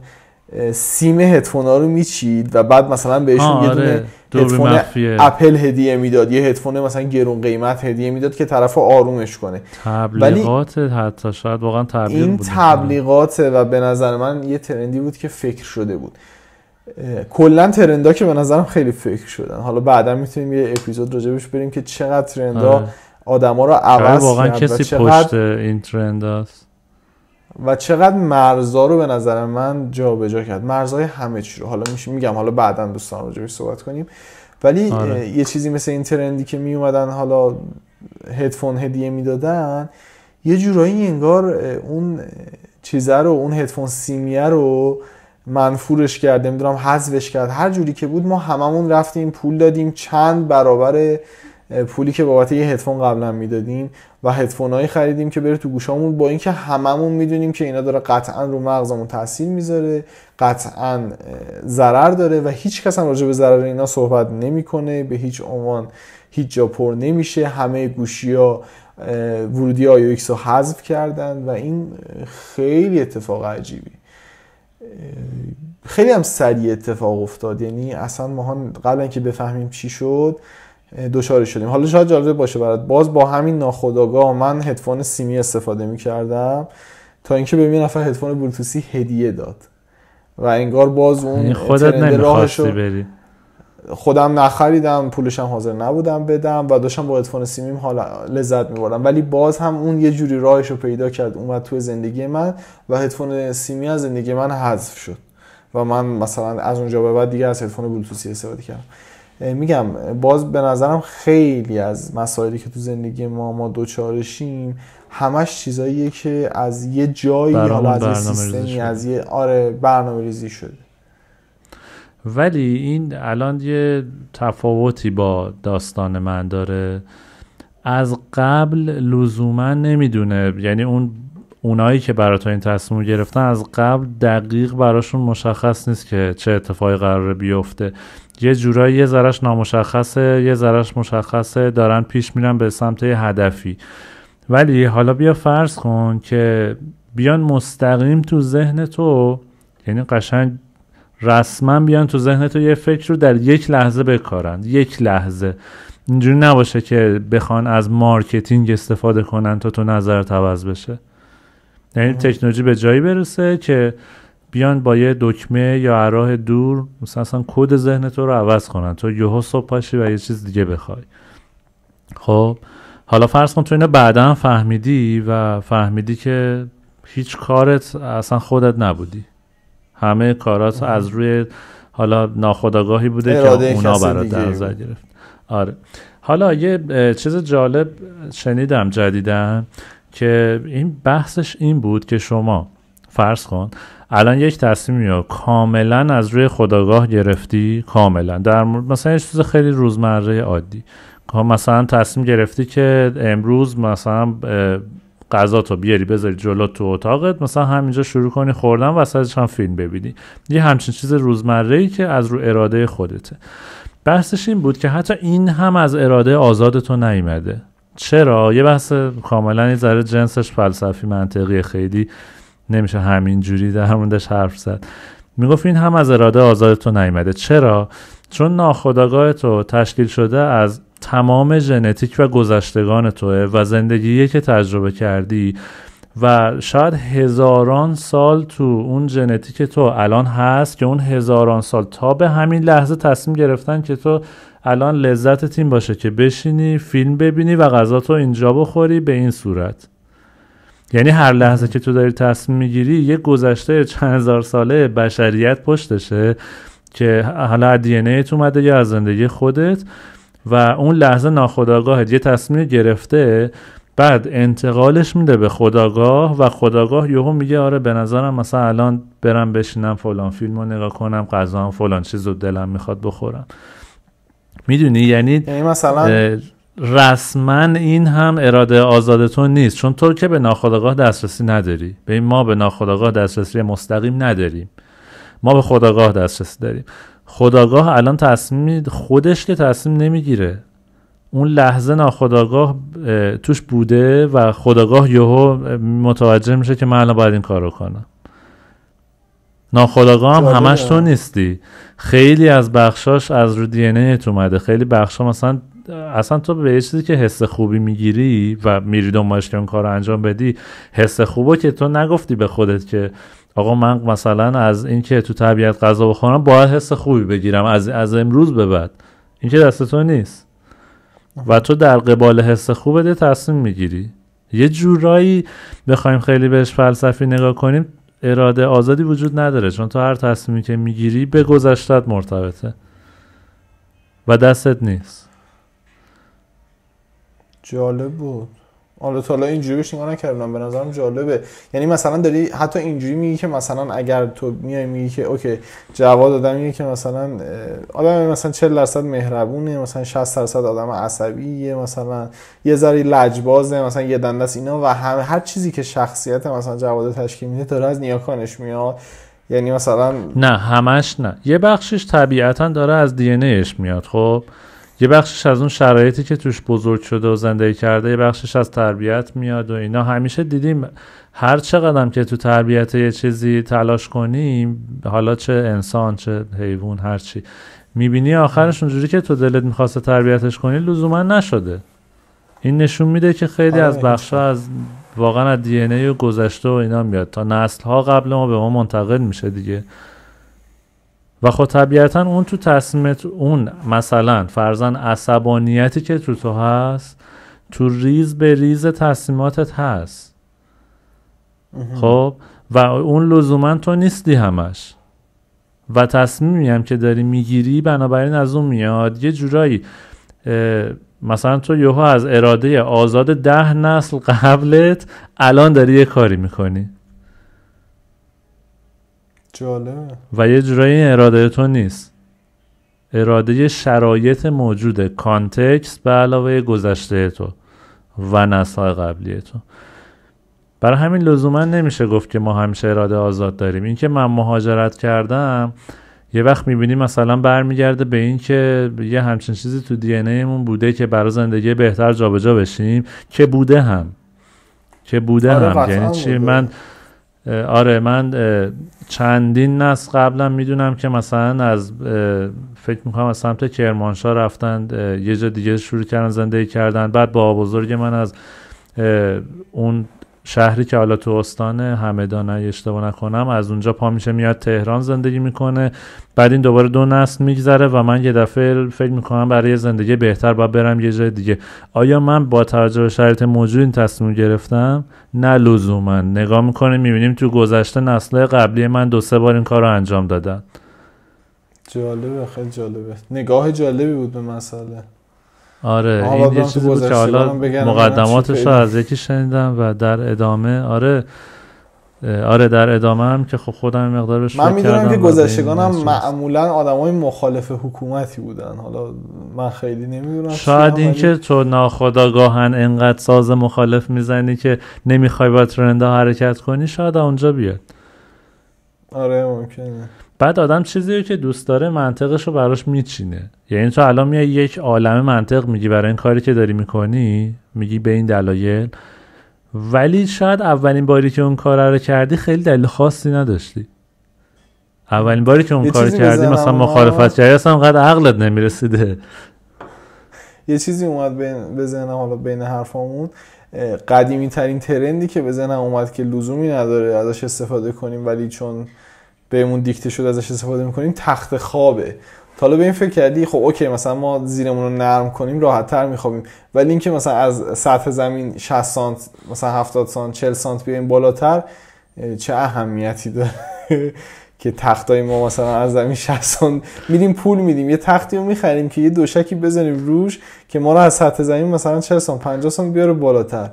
سیم هدفونا رو میچید و بعد مثلا بهشون یه دونه هدفون اپل هدیه میداد، یه هدفون مثلا گرون قیمت هدیه میداد که طرفو آرومش کنه. تبلیغات حتی شاید واقعا تبلیغ این بود. تبلیغاته و به نظر من یه ترندی بود که فکر شده بود. کلا ترندا که به نظرم خیلی فکر شدن. حالا بعدا میتونیم یه اپیزود راجبش بریم که چقدر ترندا آدما رو عوض واقعا کرد کسی پشت این ترنداست و چقدر مرزا رو به نظر من جابجا کرد، مرزای همه چی رو. حالا میگم حالا بعداً دوستان راجبش صحبت کنیم، ولی یه چیزی مثل این ترندی که می اومدن حالا هدفون هدیه میدادن، یه جورایی انگار اون چیزه رو، اون هدفون سیمیه رو منفورش کرد، نمیدونم حذفش کرد، هر جوری که بود ما هممون رفتیم پول دادیم چند برابر پولی که بابت یه هدفون قبلا میدادیم و هدفونایی خریدیم که بره تو گوشامون، با اینکه هممون میدونیم که اینا داره قطعا رو مغزمون تاثیر میذاره، قطعا ضرر داره و هیچ کس هم راجع به ضرر اینا صحبت نمیکنه، به هیچ عنوان هیچ جا پر نمیشه. همه گوشی‌ها ورودی iOS رو حذف کردن و این خیلی اتفاق عجیبی، خیلی هم سریع اتفاق افتاد. یعنی اصلا ما قبل اینکه بفهمیم چی شد دوچار شدیم. حالا شاید جالب باشه برات، باز با همین ناخودآگاه من هدفون سیمی استفاده می‌کردم تا اینکه به یه نفر هدفون بلوتوسی هدیه داد و انگار باز اون خودت نمی‌خواستی بری. خودم نخریدم، پولش هم حاضر نبودم بدم و داشتم با هدفون سیمیم حالا لذت می‌بردم، ولی باز هم اون یه جوری راهش رو پیدا کرد اومد تو زندگی من و هدفون سیمی از زندگی من حذف شد و من مثلا از اونجا به بعد دیگه از هدفون بلوتوسی استفاده کردم. میگم باز به نظرم خیلی از مسائلی که تو زندگی ما دوچارشیم همش چیزاییه که از یه جایی، حالا از یه سیستمی، از یه برنامه‌ریزی شده. ولی این الان یه تفاوتی با داستان من داره. از قبل لزوما نمیدونه، یعنی اونایی که برای این تصمیم گرفتن از قبل دقیق براشون مشخص نیست که چه اتفاقی قراره بیفته. یه جورایی یه ذره‌اش نامشخصه، یه ذره‌اش مشخصه، دارن پیش میرن به سمت یه هدفی. ولی حالا بیا فرض کن که بیان مستقیم تو ذهن تو، یعنی قشنگ رسما بیان تو ذهن تو یه فکر رو در یک لحظه بکارن. یک لحظه. اینجوری نباشه که بخوان از مارکتینگ استفاده کنن تا تو نظرت عوض بشه. یعنی تکنولوژی به جایی برسه که بیان با یه دکمه یا راه دور مثلا کد ذهن تو رو عوض کنن، تو یهو صبح پاشی و یه چیز دیگه بخوای. خب حالا فرض کن تو اینو بعداً فهمیدی و فهمیدی که هیچ کارت اصلا خودت نبودی، همه کارات از روی حالا ناخودآگاهی بوده که اونا برات در نظر گرفت. آره. حالا یه چیز جالب شنیدم جدیدن که این بحثش این بود که شما فرض کن الان یک تصمیمی رو کاملا از روی خودآگاه گرفتی، کاملا در مثلا یه چیز خیلی روزمره عادی، مثلا تصمیم گرفتی که امروز مثلا غذاتو بیاری بذاری جلو تو اتاقت، مثلا همینجا شروع کنی خوردن و وسطش هم فیلم ببینی، یه همچین چیز روزمره‌ای که از رو اراده خودته. بحثش این بود که حتی این هم از اراده آزادتو نیامده. چرا؟ یه بحث کاملا یه ذره جنسش فلسفی منطقی، خیلی نمیشه همین جوری در موردش حرف زد. میگفت این هم از اراده آزادتو نیامده. چرا؟ چون ناخودآگاه تو تشکیل شده از تمام ژنتیک و گذشتگان توه و زندگیه که تجربه کردی و شاید هزاران سال تو اون ژنتیک تو الان هست که اون هزاران سال تا به همین لحظه تصمیم گرفتن که تو الان لذتت این باشه که بشینی فیلم ببینی و غذاتو اینجا بخوری به این صورت. یعنی هر لحظه که تو داری تصمیم میگیری یه گذشته چند هزار ساله بشریت پشتشه که حالا از دی ان ایت اومده یا از زندگی خودت و اون لحظه ناخودآگاهت یه تصمیم گرفته، بعد انتقالش میده به خودآگاه و خودآگاه یهو میگه آره به نظرم مثلا الان برم بشینم فلان فیلمو نگاه کنم، غذا هم فلان چیزو دلم میخواد بخورم. میدونی یعنی مثلا رسما این هم اراده آزادتون نیست، چون تو که به ناخودآگاه دسترسی نداری. به این ما به ناخودآگاه دسترسی مستقیم نداریم، ما به خودآگاه دسترسی داریم. خودآگاه الان تصمیم خودش که تصمیم نمیگیره، اون لحظه ناخودآگاه توش بوده و خودآگاه یهو متوجه میشه که من الان باید این کارو کنم. ناخودآگاه هم همش تو نیستی، خیلی از بخشاش از رو دی ان ایت اومده. خیلی بخشا مثلا اصلا تو به یه چیزی که حس خوبی میگیری و میری دنبالش که اون کار رو انجام بدی، حس خوبو که تو نگفتی به خودت که آقا من مثلا از این که تو طبیعت غذا بخورم باید حس خوبی بگیرم از امروز به بعد، این که دست تو نیست و تو در قبال حس خوبت تصمیم میگیری. یه جورایی بخوایم خیلی بهش فلسفی نگاه کنیم، اراده آزادی وجود نداره، چون تو هر تصمیمی که میگیری به گذشتت مرتبطه و دستت نیست. جالب بود. حالا اینجوری بهش نگاه نکردم، به نظرم جالبه. یعنی مثلا داری حتی اینجوری میگی که مثلا اگر تو میای میگی که اوکی جواد آدمیه که مثلا آدم مثلا 40% مهربونه، مثلا 60% آدم عصبیه، مثلا یه ذره لجبازه، مثلا یه دنده است اینا، و هر چیزی که شخصیت مثلا جواد تشکیل میده داره از نیاکانش میاد. یعنی مثلا نه همش نه، یه بخشش طبیعتا داره از دی ان ایش میاد، خب یه بخشش از اون شرایطی که توش بزرگ شده و زندگی کرده، یه بخشش از تربیت میاد و اینا. همیشه دیدیم هر چقدر که تو تربیت یه چیزی تلاش کنیم، حالا چه انسان چه حیوان هر چی، میبینی آخرش اونجوری که تو دلت میخواسته تربیتش کنی لزوما نشده. این نشون میده که خیلی از بخشا از واقعا از دی ان ای و گذشته و اینا میاد، تا نسل ها قبل ما به ما منتقل میشه دیگه. و خب طبیعتا اون تو تصمیمت، اون مثلا فرضاً عصبانیتی که تو هست تو ریز به ریز تصمیماتت هست. خب و اون لزوما تو نیستی همش، و تصمیمی هم که داری میگیری بنابراین از اون میاد. یه جورایی مثلا تو یهو از اراده آزاد 10 نسل قبلت الان داری یه کاری میکنی. جالبه. و یه جورایی این اراده تو نیست، اراده شرایط موجوده، کانتکست به علاوه گذشته تو و نسل‌های قبلی تو. برای همین لزوما نمیشه گفت که ما همیشه اراده آزاد داریم. این که من مهاجرت کردم یه وقت میبینی مثلا برمیگرده به این که یه همچین چیزی تو دی ان ایمون بوده که برای زندگی بهتر جابجا بشیم، که بوده هم یعنی چی؟ من چندین نسل قبلا میدونم که مثلا از فکر میکنم از سمت کرمانشاه رفتن یه جا دیگه شروع کردن زندگی کردن، بعد با بزرگ من از اون شهری که حالا تو استان همدان اشتباه نکنم از اونجا پا میشه میاد تهران زندگی میکنه. بعد این دوباره 2 نسل میگذره و من یه دفعه فکر میکنم برای زندگی بهتر باید برم یه جای دیگه. آیا من با توجه به شرایط موجود این تصمیم گرفتم؟ نه لزوما. نگاه میکنیم میبینیم تو گذشته نسل قبلی من 2-3 بار این کار رو انجام دادن. جالبه، خیلی جالبه. نگاه جالبی بود به مسئله. آره این یه چیزی بود که حالا مقدماتش رو از یکی شنیدم و در ادامه در ادامه هم که خب خودم مقدار بهش فکر کردم. من میدونم که گذشتگانم معمولا آدمای مخالف حکومتی بودن، حالا من خیلی نمیدونم. شاید این که تو ناخودآگاهن انقدر ساز مخالف میزنی که نمیخوای با ترندا حرکت کنی، شاید اونجا بیاد. آره ممکنه. بعد آدم چیزی که دوست داره منطقش رو براش میچینه. یعنی تو الان میای یک عالمه منطق میگی برای این کاری که داری میکنی، میگی به این دلایل، ولی شاید اولین باری که اون کار رو کردی خیلی دلیل خاصی نداشتی. اولین باری که اون کار کردی مثلا مخالفت کردی، اصلا اونقدر عقلت نمیرسیده. یه چیزی اومد به ذهنم حالا بین حرفامون، قدیمی ترین ترندی که به ذهنم اومد که لزومی نداره ازش استفاده کنیم ولی چون بهمون دیکته شده ازش استفاده میکنیم، تخت خوابه. تا حالا به این فکر کردی خب اوکی مثلا ما زیرمون رو نرم کنیم راحت تر میخوابیم، ولی اینکه مثلا از سطح زمین 60 سانت مثلا 70 سانت 40 سانت بیایم بالاتر چه اهمیتی داره؟ که تختای ما مثلا از زمین 60 میدیم پول میدیم یه تختی رو میخریم که یه دوشکی بزنیم روش که ما رو از سطح زمین مثلا 40 سانت 50 سانت بیاره بالاتر.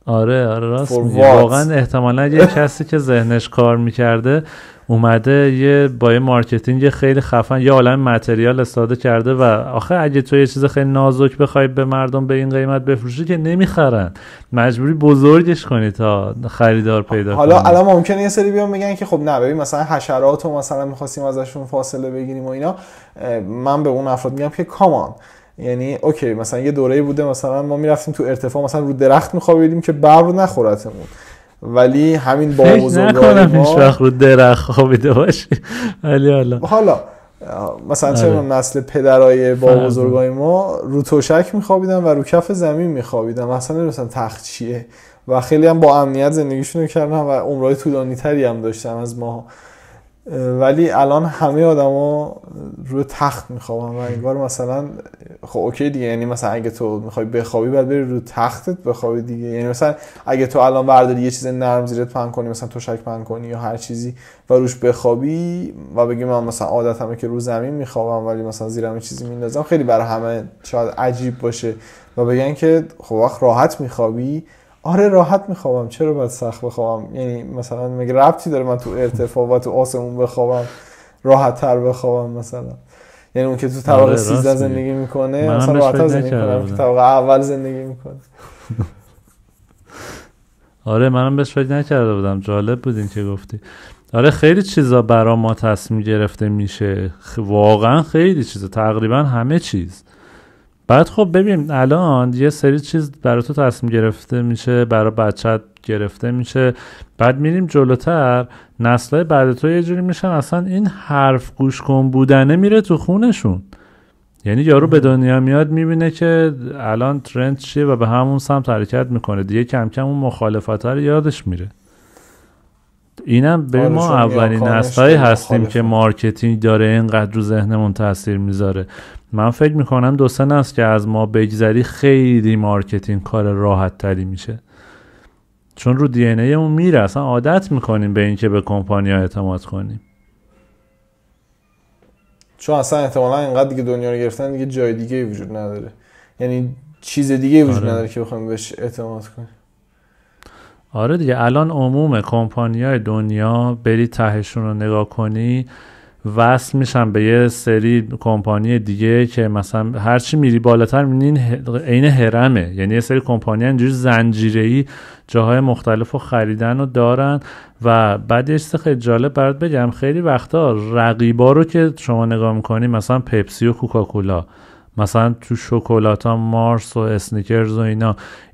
آره راست میگی. واقعا احتمالاً یه کسی که ذهنش کار میکرده اومده با یه مارکتینگ خیلی خفن یه عالم متریال استفاده کرده و آخه اگه تو یه چیز خیلی نازک بخوای به مردم به این قیمت بفروشی که نمیخرن، مجبوری بزرگش کنی تا خریدار پیدا کنی. حالا الان ممکنه یه سری بیان بگن که خب نه ببین مثلا حشرات رو مثلا می‌خواستیم ازشون فاصله بگیریم و اینا. من به اون افراد میگم که کامان، یعنی اوکی مثلا یه دوره‌ای بوده مثلا ما میرفتیم تو ارتفاع مثلا رو درخت می‌خوابیدیم که برق نخورتمون، ولی همین با بزرگواری ما هیچ وقت رو درخت خوابیده باشی. ولی حالا مثلا چه نسل پدرای با بزرگای ما رو توشک میخوابیدن و رو کف زمین میخوابیدن، مثلا نمی‌دونن تخت چیه و خیلی هم با امنیت زندگیشون رو کردن و عمرای طولانی تری هم داشتن از ما. ولی الان همه آدما روی تخت میخوابن و انگار مثلا خب اوکی دیگه، یعنی مثلا اگه تو میخوای بخوابی باید بری رو تختت بخوابی دیگه. یعنی مثلا اگه تو الان برداری یه چیز نرم زیرت پهن کنی، مثلا توشک پهن کنی یا هر چیزی و روش بخوابی و بگی من مثلا عادتمه که رو زمین میخوابم ولی مثلا زیرم یه چیزی میندازم، خیلی برای همه شاید عجیب باشه و بگن که خب وقت راحت میخوابی. آره راحت میخوابم، چرا باید سخت بخوابم؟ یعنی مثلا مگه ربطی داره من تو ارتفاع و تو آسمون بخوابم راحت تر بخوابم مثلا؟ یعنی اون که تو طبقه 13 زندگی میکنه مثلا راحت زندگی کنم که طبقه اول زندگی میکنه. آره منم بهش فکر نکرده بودم، جالب بود این که گفتی. آره خیلی چیزا برا ما تصمیم گرفته میشه، واقعا خیلی چیزا، تقریبا همه چیز. بعد خب ببین الان یه سری چیز برای تو تصمیم گرفته میشه، برای بچت گرفته میشه، بعد میریم جلوتر نسل‌های بعد تو یه جوری میشن اصلا این حرف گوش کن بودنه میره تو خونشون. یعنی یارو به دنیا میاد میبینه که الان ترند چیه و به همون سمت حرکت میکنه دیگه، کم کم اون مخالفت رو یادش میره. اینم به ما اولین نسل‌هایی هستیم که مارکتینگ داره اینقدر رو ذهنمون تاثیر میذاره. من فکر میکنم 2-3 نسل که از ما بگذری خیلی مارکتینگ کار راحت تری میشه، چون رو دی ان ای اون میره، اصلا عادت میکنیم به این که به کمپانی‌ها اعتماد کنیم، چون اصلا احتمالاً اینقدر دیگه دنیا رو گرفتن دیگه جای دیگه وجود نداره، یعنی چیز دیگه وجود نداره که بخوایم بهش اعتماد کنیم. آره دیگه الان عموم کمپانی‌های دنیا بری تهشون رو نگاه کنی وصل میشن به یه سری کمپانی دیگه که مثلا هرچی میری بالاتر میبینین عین هرمه. یعنی یه سری کمپانی اینجوری زنجیره‌ای جاهای مختلف رو خریدن و دارن. و بعد یه چیز خیلی جالب برات بگم، خیلی وقتا رقیبا رو که شما نگاه میکنی مثلا پپسی و کوکاکولا، مثلا تو شکلاتا مارس و اسنیکرز و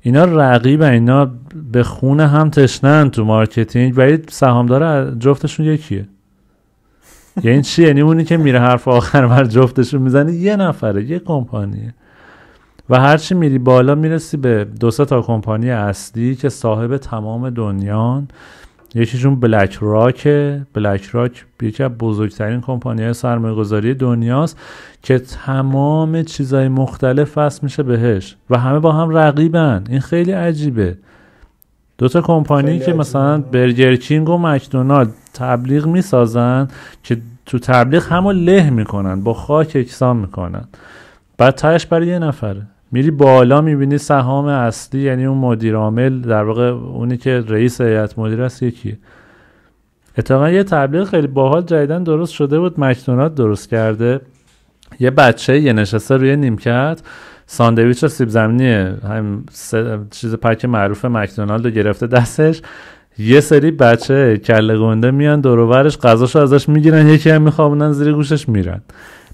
اینا رقیب، اینا به خون هم تشنن تو مارکتینگ و سهامدار جفتشون یکیه. یعنی چی؟ یعنی اونی که میره حرف آخر بر جفتشون میزنه یه نفره، یه کمپانیه. و هرچی میری بالا میرسی به 2-3 تا کمپانی اصلی که صاحب تمام دنیان. یکیشون بلک راکه. بلک راک یکی از بزرگترین کمپانی‌های سرمایه‌گذاری دنیاست که تمام چیزای مختلف وصل میشه بهش و همه با هم رقیبن. این خیلی عجیبه. 2 تا کمپانی که مثلا برگر کینگ و مکدونالد تبلیغ میسازن که تو تبلیغ همو له میکنن، با خاک یکسان میکنن، بعد تهش برای یه نفره. میری بالا میبینی سهام اصلی، یعنی اون مدیر عامل، در واقع اونی که رئیس هیئت مدیره است، یکیه. اتفاقا یه تبلیغ خیلی باحال جدیدن درست شده بود، مکدونالد درست کرده. یه بچه یه نشسته روی نیمکت ساندویچ سیب زمینی هم چیز پک معروف مکدونالد رو گرفته دستش، یه سری بچه کله گنده میان دور و برش غذاشو ازش میگیرن، یکی هم میخوابونن زیر گوشش میرن.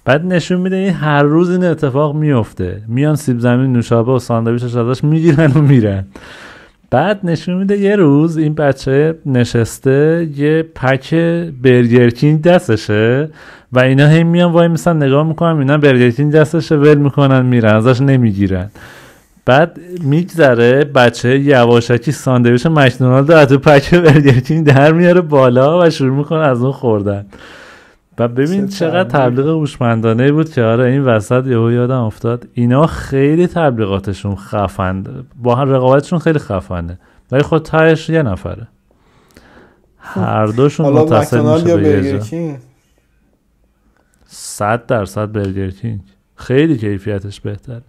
بعد نشون میده این هر روز این اتفاق میفته، میان سیب زمینی نوشابه و ساندویچش ازش میگیرن و میرن. بعد نشون میده یه روز این بچه نشسته یه پک برگر کینگ دستشه و اینا هم میان وای میسن نگاه میکنن، اینا برگر کینگ دستشه ول میکنن میرن، ازش نمیگیرن. بعد میگذره بچه یواشکی ساندویچ مکدونالد از تو پک برگر کینگ در میاره بالا و شروع میکنه از اون خوردن. و ببین چقدر تبلیغ هوشمندانه بود که آره این وسط یهو یادم افتاد اینا خیلی تبلیغاتشون خفنه، با هم رقابتشون خیلی خفنه، ولی خود تهش یه نفره. هر دوشون متصل میشه به یه جا. 100% برگر کینگ خیلی کیفیتش بهتره.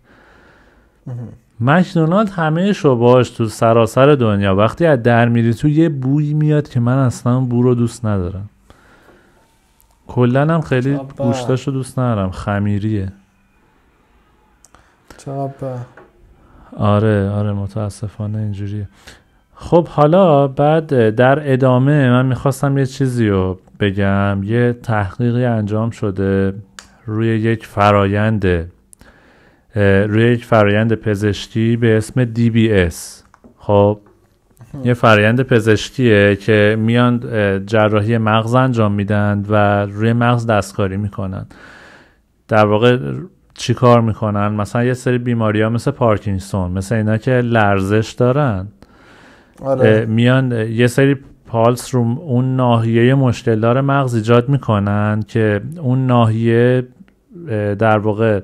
مکدونالد همه شعبه‌هاش تو سراسر دنیا وقتی از در میری تو یه بوی میاد که من اصلا بو رو دوست ندارم. کلن هم خیلی گوشتاشو دوست ندارم، خمیریه. آره متاسفانه اینجوریه. خب حالا بعد در ادامه من میخواستم یه چیزی رو بگم. یه تحقیقی انجام شده روی یک فرایند پزشکی به اسم DBS. خب یه فرایند پزشکیه که میان جراحی مغز انجام میدن و روی مغز دستکاری میکنن. در واقع چی کار میکنن؟ مثلا یه سری بیماری ها مثل پارکینسون، مثل اینا که لرزش دارن، میان یه سری پالس رو اون ناحیه مشکلدار مغز ایجاد میکنن که اون ناحیه در واقع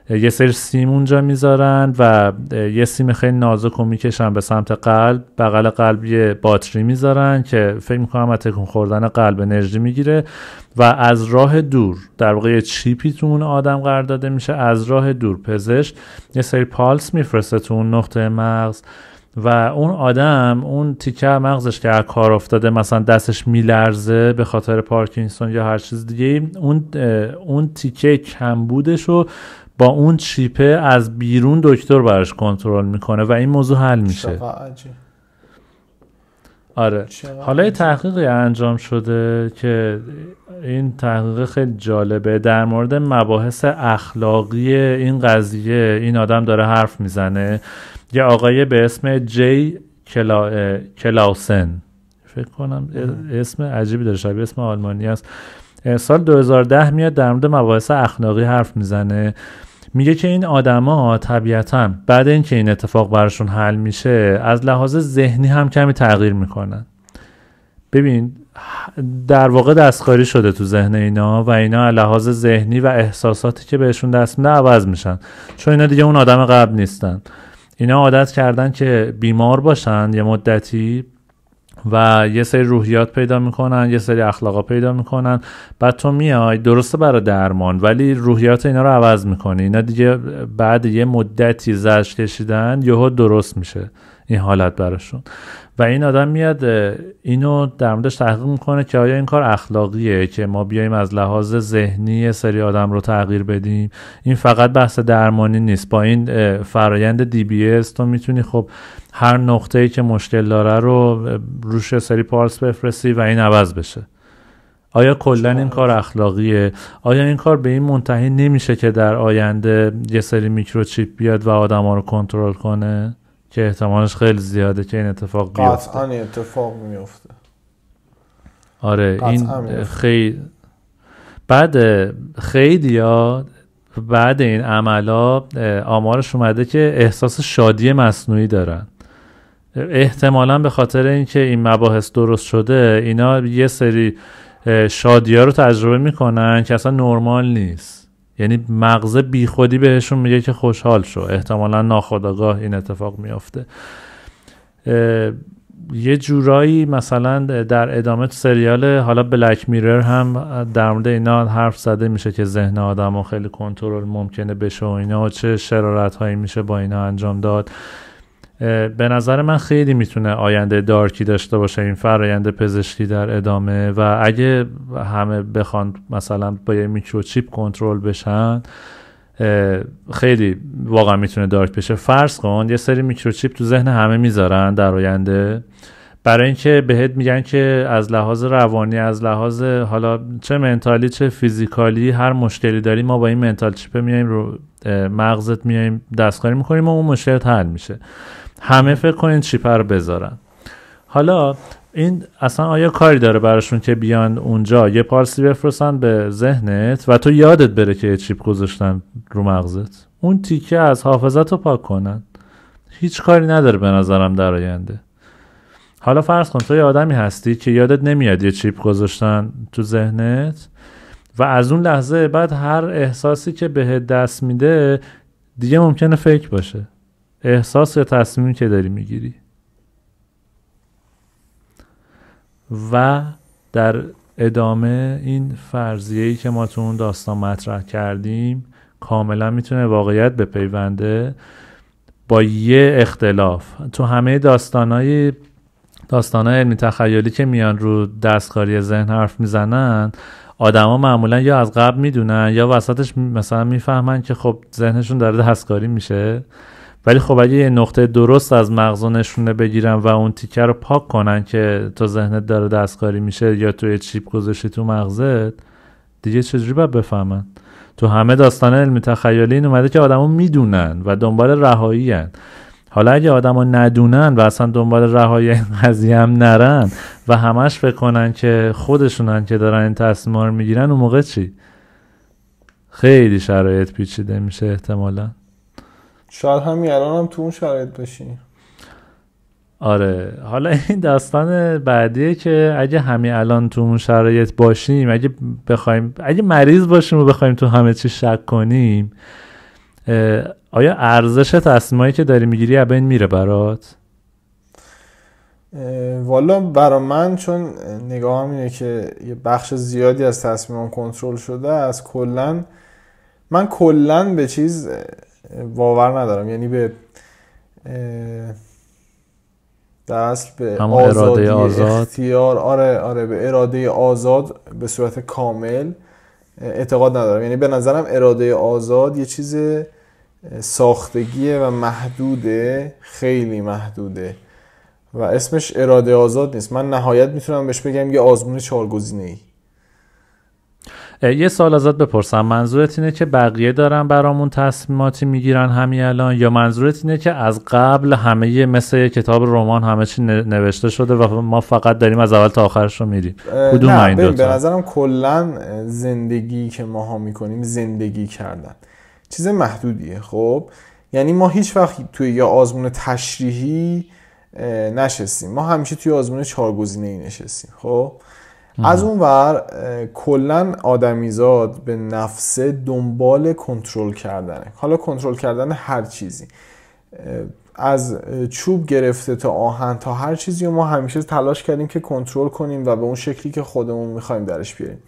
یه سری سیم اونجا میذارن و یه سیم خیلی نازک رو میکشن به سمت قلب. بغل قلب یه باتری میذارن که فکر میکنم از تکون خوردن قلب انرژی میگیره و از راه دور در واقع یه چیپی تو اون آدم قرار داده میشه. از راه دور پزشک یه سری پالس میفرسته تو اون نقطه مغز و اون آدم اون تیکه مغزش که از کار افتاده، مثلا دستش میلرزه به خاطر پارکینسون یا هر چیز دیگه، اون تیکه کمبودش رو با اون چیپه از بیرون دکتر براش کنترل میکنه و این موضوع حل میشه. آره. حالا یه تحقیقی انجام شده که این تحقیق خیلی جالبه در مورد مباحث اخلاقی این قضیه. این آدم داره حرف میزنه، یه آقای به اسم جی کلاوسن، فکر کنم اسم عجیبی داره، شبیه اسم آلمانی است. سال 2010 میاد در مورد مباحث اخلاقی حرف میزنه. میگه که این آدما طبیعتاً بعد اینکه این اتفاق براشون حل میشه از لحاظ ذهنی هم کمی تغییر میکنن. ببین در واقع دستکاری شده تو ذهن اینا و اینا از لحاظ ذهنی و احساساتی که بهشون دست میده عوض میشن، چون اینا دیگه اون آدم قبل نیستن. اینا عادت کردن که بیمار باشن یه مدتی و یه سری روحیات پیدا میکنن، یه سری اخلاقا پیدا میکنن، بعد تو میای درسته برای درمان ولی روحیات اینا رو عوض میکنی. اینا دیگه بعد یه مدتی زجر کشیدن یهو درست میشه این حالت براشون. و این آدم میاد اینو در موردش تحقیق میکنه که آیا این کار اخلاقیه که ما بیایم از لحاظ ذهنی یه سری آدم رو تغییر بدیم. این فقط بحث درمانی نیست. با این فرایند DBS تو میتونی خب هر نقطه‌ای که مشکل داره رو روش سری پالس بفرستی و این عوض بشه. آیا کلا این کار اخلاقیه؟ آیا این کار به این منتهی نمیشه که در آینده یه سری میکروچیپ بیاد و آدما رو کنترل کنه که احتمالش خیلی زیاده که این اتفاق بیفته؟ قطعاً اتفاق میفته. آره این خیلی بعد خیلیا بعد این عملا آمارش اومده که احساس شادی مصنوعی دارن. احتمالاً به خاطر اینکه این مباحث درست شده اینا یه سری شادی‌ها رو تجربه میکنن که اصلا نرمال نیست. یعنی مغز بی خودی بهشون میگه که خوشحال شو. احتمالاً ناخودآگاه این اتفاق میافته. یه جورایی مثلا در ادامه سریال حالا بلک میرر هم در مورد اینا حرف زده میشه که ذهن آدمو خیلی کنترل ممکنه بشه و اینا و چه شرارت هایی میشه با اینا انجام داد. به نظر من خیلی میتونه آینده دارکی داشته باشه این فرآیند پزشکی در ادامه و اگه همه بخوان مثلا با یه میکروچیپ کنترل بشن خیلی واقعا میتونه دارک بشه. فرض کن یه سری میکروچیپ تو ذهن همه میذارن در آینده برای اینکه بهت میگن که از لحاظ روانی، از لحاظ حالا چه منتالی چه فیزیکالی هر مشکلی داری ما با این منتال چیپ میایم رو مغزت میایم دستکاری میکنیم و اون مشکل حل میشه. همه فکر کنین چیپ رو بذارن. حالا این اصلا آیا کاری داره براشون که بیان اونجا یه پارسی بفرستن به ذهنت و تو یادت بره که یه چیپ گذاشتن رو مغزت، اون تیکه از حافظت رو پاک کنن؟ هیچ کاری نداره به نظرم در آینده. حالا فرض کن تو یه آدمی هستی که یادت نمیاد یه چیپ گذاشتن تو ذهنت و از اون لحظه بعد هر احساسی که بهت دست میده دیگه ممکنه فیک باشه. احساس یا تصمیمی که داری میگیری. و در ادامه این فرضیه‌ای که ما تو اون داستان مطرح کردیم کاملا میتونه واقعیت بپیونده، با یه اختلاف. تو همه داستانهای علمی تخیلی که میان رو دستکاری ذهن حرف میزنن، آدما معمولا یا از قبل میدونن یا وسطش مثلا میفهمن که خب ذهنشون داره دستکاری میشه، ولی خب اگه یه نقطه درست از مغز نشونه بگیرن و اون تیکه رو پاک کنن که تو ذهنت داره دستکاری میشه یا تو یه چیپ گذاشتی تو مغزت، دیگه چجوری باید بفهمن؟ تو همه داستان علمی تخیلی این اومده که آدما میدونن و دنبال رهایی هن. حالا اگه آدما ندونن و اصلا دنبال رهایی این قضیه هم نرن و همش فکر کنن که خودشونن که دارن این تصمیم‌ها رو میگیرن، اون موقع چی؟ خیلی شرایط پیچیده میشه احتمالاً. شاید همین الان هم تو اون شرایط باشی. آره، حالا این داستان بعدیه که اگه همین الان تو اون شرایط باشیم، اگه مریض باشیم و بخوایم تو همه چی شک کنیم، آیا ارزش تصمیمایی که داری میگیری از بین میره برات؟ والا برا من چون نگاهم اینه که یه بخش زیادی از تصمیمام کنترل شده از من کلن به چیز باور ندارم، یعنی به در اصل به آزادی اختیار، آره به اراده آزاد به صورت کامل اعتقاد ندارم. یعنی به نظرم اراده آزاد یه چیز ساختگیه و محدوده، خیلی محدوده و اسمش اراده آزاد نیست. من نهایت میتونم بهش بگم یه آزمون 4 گزینه‌ای. یه سوال ازت بپرسم، منظورت اینه که بقیه دارن برامون تصمیماتی میگیرن همین الان، یا منظورت اینه که از قبل همه مثل یه کتاب رمان همه چی نوشته شده و ما فقط داریم از اول تا آخرش رو میریم؟ کدوم این دوتا؟ به نظرم کلن زندگی که ماها میکنیم، زندگی کردن چیز محدودیه. خب یعنی ما هیچ وقت توی یه آزمون تشریحی نشستیم، ما همیشه توی آزمون 4 گزینه‌ای نشستیم. خب از اون ور کلن آدمیزاد به نفسه دنبال کنترل کردنه. حالا کنترل کردن هر چیزی، از چوب گرفته تا آهن تا هر چیزی ما همیشه تلاش کردیم که کنترل کنیم و به اون شکلی که خودمون میخوایم درش بیاریم.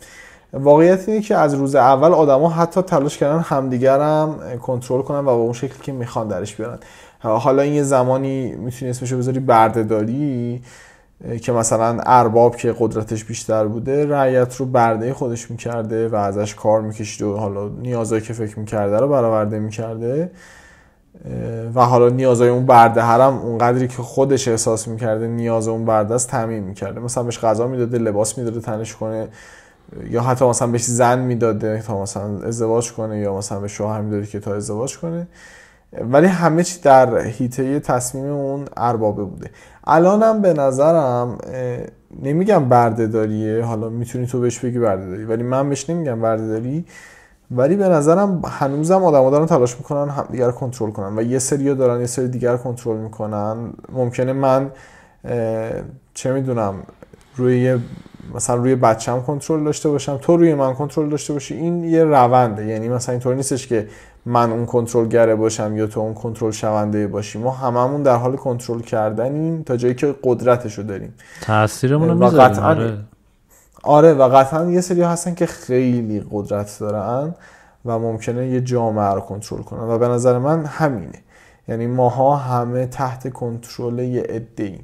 واقعیت اینه که از روز اول آدما حتی تلاش کردن همدیگر هم کنترل کنن و به اون شکلی که میخوان درش بیارن. حالا این یه زمانی میتونی اسمشو بذاری بردهداری، که مثلا ارباب که قدرتش بیشتر بوده رعیت رو برده خودش میکرده و ازش کار میکشید و حالا نیازایی که فکر میکرده رو برآورده میکرده و حالا نیازای اون برده هرم اونقدری که خودش احساس میکرده نیاز اون برده است تامین میکرده. مثلا بهش غذا میداده، لباس میداده تنش کنه، یا حتی مثلا بهش زن میداده تا مثلا ازدواج کنه، یا مثلا به شوهر میداده که تا ازدواج کنه. ولی همه چی در حیطه تصمیم اون اربابه بوده. الانم به نظرم نمیگم بردهداریه، حالا میتونی تو بهش بگی بردهداری ولی من بهش نمیگم بردهداری، ولی به نظرم هنوزم آدم‌ها دارن تلاش میکنن همدیگر رو کنترل کنن و یه سری‌ها دارن یه سری دیگر کنترل میکنن. ممکنه من چه میدونم مثلا روی بچه‌م کنترل داشته باشم، تو روی من کنترل داشته باشی. این یه رونده، یعنی مثلا اینطور نیستش که من اون کنترلگره باشم یا تو اون کنترل شونده باشی. ما هممون در حال کنترل کردنیم تا جایی که قدرتشو داریم، تاثیرمون رو میذاریم. آره و قطعا یه سری هستن که خیلی قدرت دارن و ممکنه یه جامعه رو کنترل کنن و به نظر من همینه. یعنی ماها همه تحت کنترل یه عده‌ایم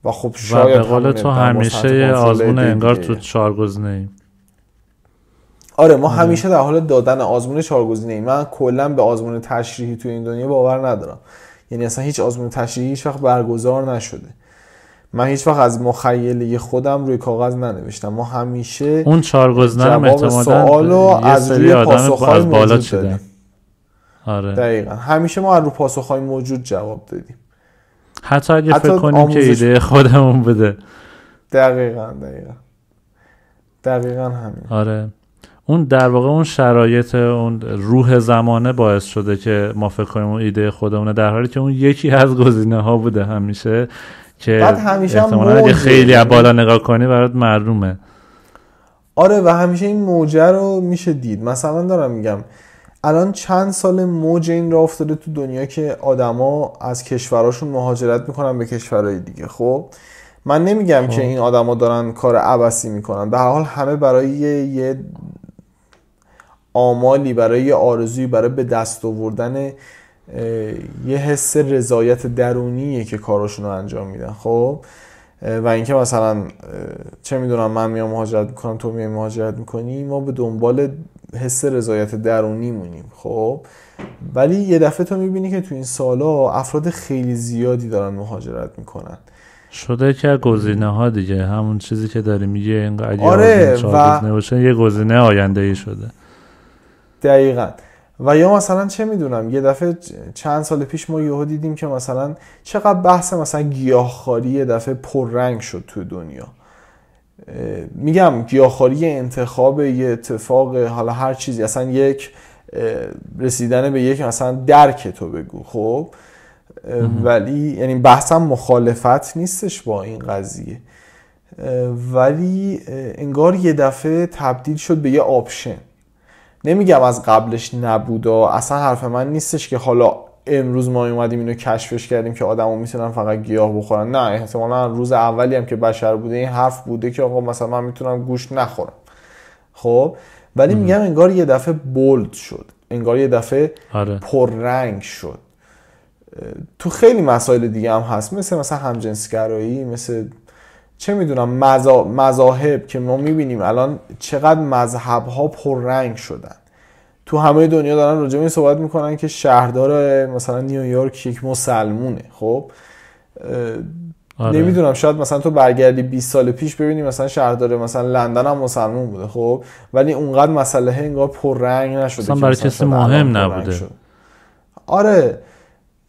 و خب شاید به قول تو همیشه آزمون انگار تو 4 گزینه‌ایم. آره ما همیشه در حال دادن آزمون 4 گزینه‌ای. من کلا به آزمون تشریحی تو این دنیا باور ندارم. یعنی اصلا هیچ آزمون تشریحی هیچ وقت برگزار نشده. من هیچ وقت از مخیله خودم روی کاغذ ننوشتم. ما همیشه اون 4 گزینه رو احتمالاً از روی پاسخ‌های بالا چیدن. آره دقیقاً همیشه ما از روی پاسخ‌های موجود جواب دادیم، حتی اگه فکر کنیم که ایده خودمون بوده. دقیقاً همین. آره اون در واقع اون شرایط، اون روح زمانه باعث شده که ما فکر کنیم اون ایده خودمونه، در حالی که اون یکی از گزینه‌ها بوده همیشه که احتمالاً اگه خیلی از بالا نگاه کنی برات معلومه. آره و همیشه این موجه رو میشه دید. مثلا دارم میگم الان چند سال موج این راه افتاده تو دنیا که آدما از کشوراشون مهاجرت میکنن به کشورهای دیگه. خب من نمیگم که این آدما دارن کار عبثی میکنن، به هر حال همه برای یه آمالی، برای یه آرزویی، برای به دست آوردن یه حس رضایت درونیه که کاراشون رو انجام میدن. خب و اینکه مثلا چه میدونم من میام مهاجرت میکنم، تو میای مهاجرت میکنی، ما به دنبال حس رضایت درونی مونیم. خب ولی یه دفعه تو میبینی که تو این سالا افراد خیلی زیادی دارن مهاجرت میکنن، شده که گزینه ها دیگه همون چیزی که داری میگه، اینقدر آره گزینه باشه یه گزینه آینده ای شده. دقیقاً. و یا مثلا چه میدونم یه دفعه چند سال پیش ما یهو دیدیم که مثلا چقدر بحث مثلا گیاهخواری یه دفعه پررنگ شد تو دنیا. میگم گیاهخواری انتخاب یه اتفاق، حالا هر چیزی، اصلا یک رسیدن به یک مثلا درک تو بگو. خب ولی یعنی بحثم مخالفت نیستش با این قضیه، ولی انگار یه دفعه تبدیل شد به یه آپشن. نمیگم از قبلش نبودا، اصلا حرف من نیستش که حالا امروز ما اومدیم اینو کشفش کردیم که آدما میتونن فقط گیاه بخورن. نه، احتمالاً روز اولی هم که بشر بوده این حرف بوده که آقا مثلا من میتونم گوشت نخورم. خب ولی میگم انگار یه دفعه بولد شد، انگار یه دفعه پررنگ شد. تو خیلی مسائل دیگه هم هست، مثلا همجنسگرایی، مثل چه میدونم مذاهب که ما میبینیم الان چقدر مذهب ها پررنگ شدن. تو همه دنیا دارن راجع به این صحبت میکنن که شهردار مثلا نیویورک یک مسلمونه. خب نمیدونم، شاید مثلا تو برگردی 20 سال پیش ببینی مثلا شهردار مثلا لندن هم مسلمون بوده. خب ولی اونقدر مسئله انگار پررنگ نشده مثلا برای کسی مهم نبوده. آره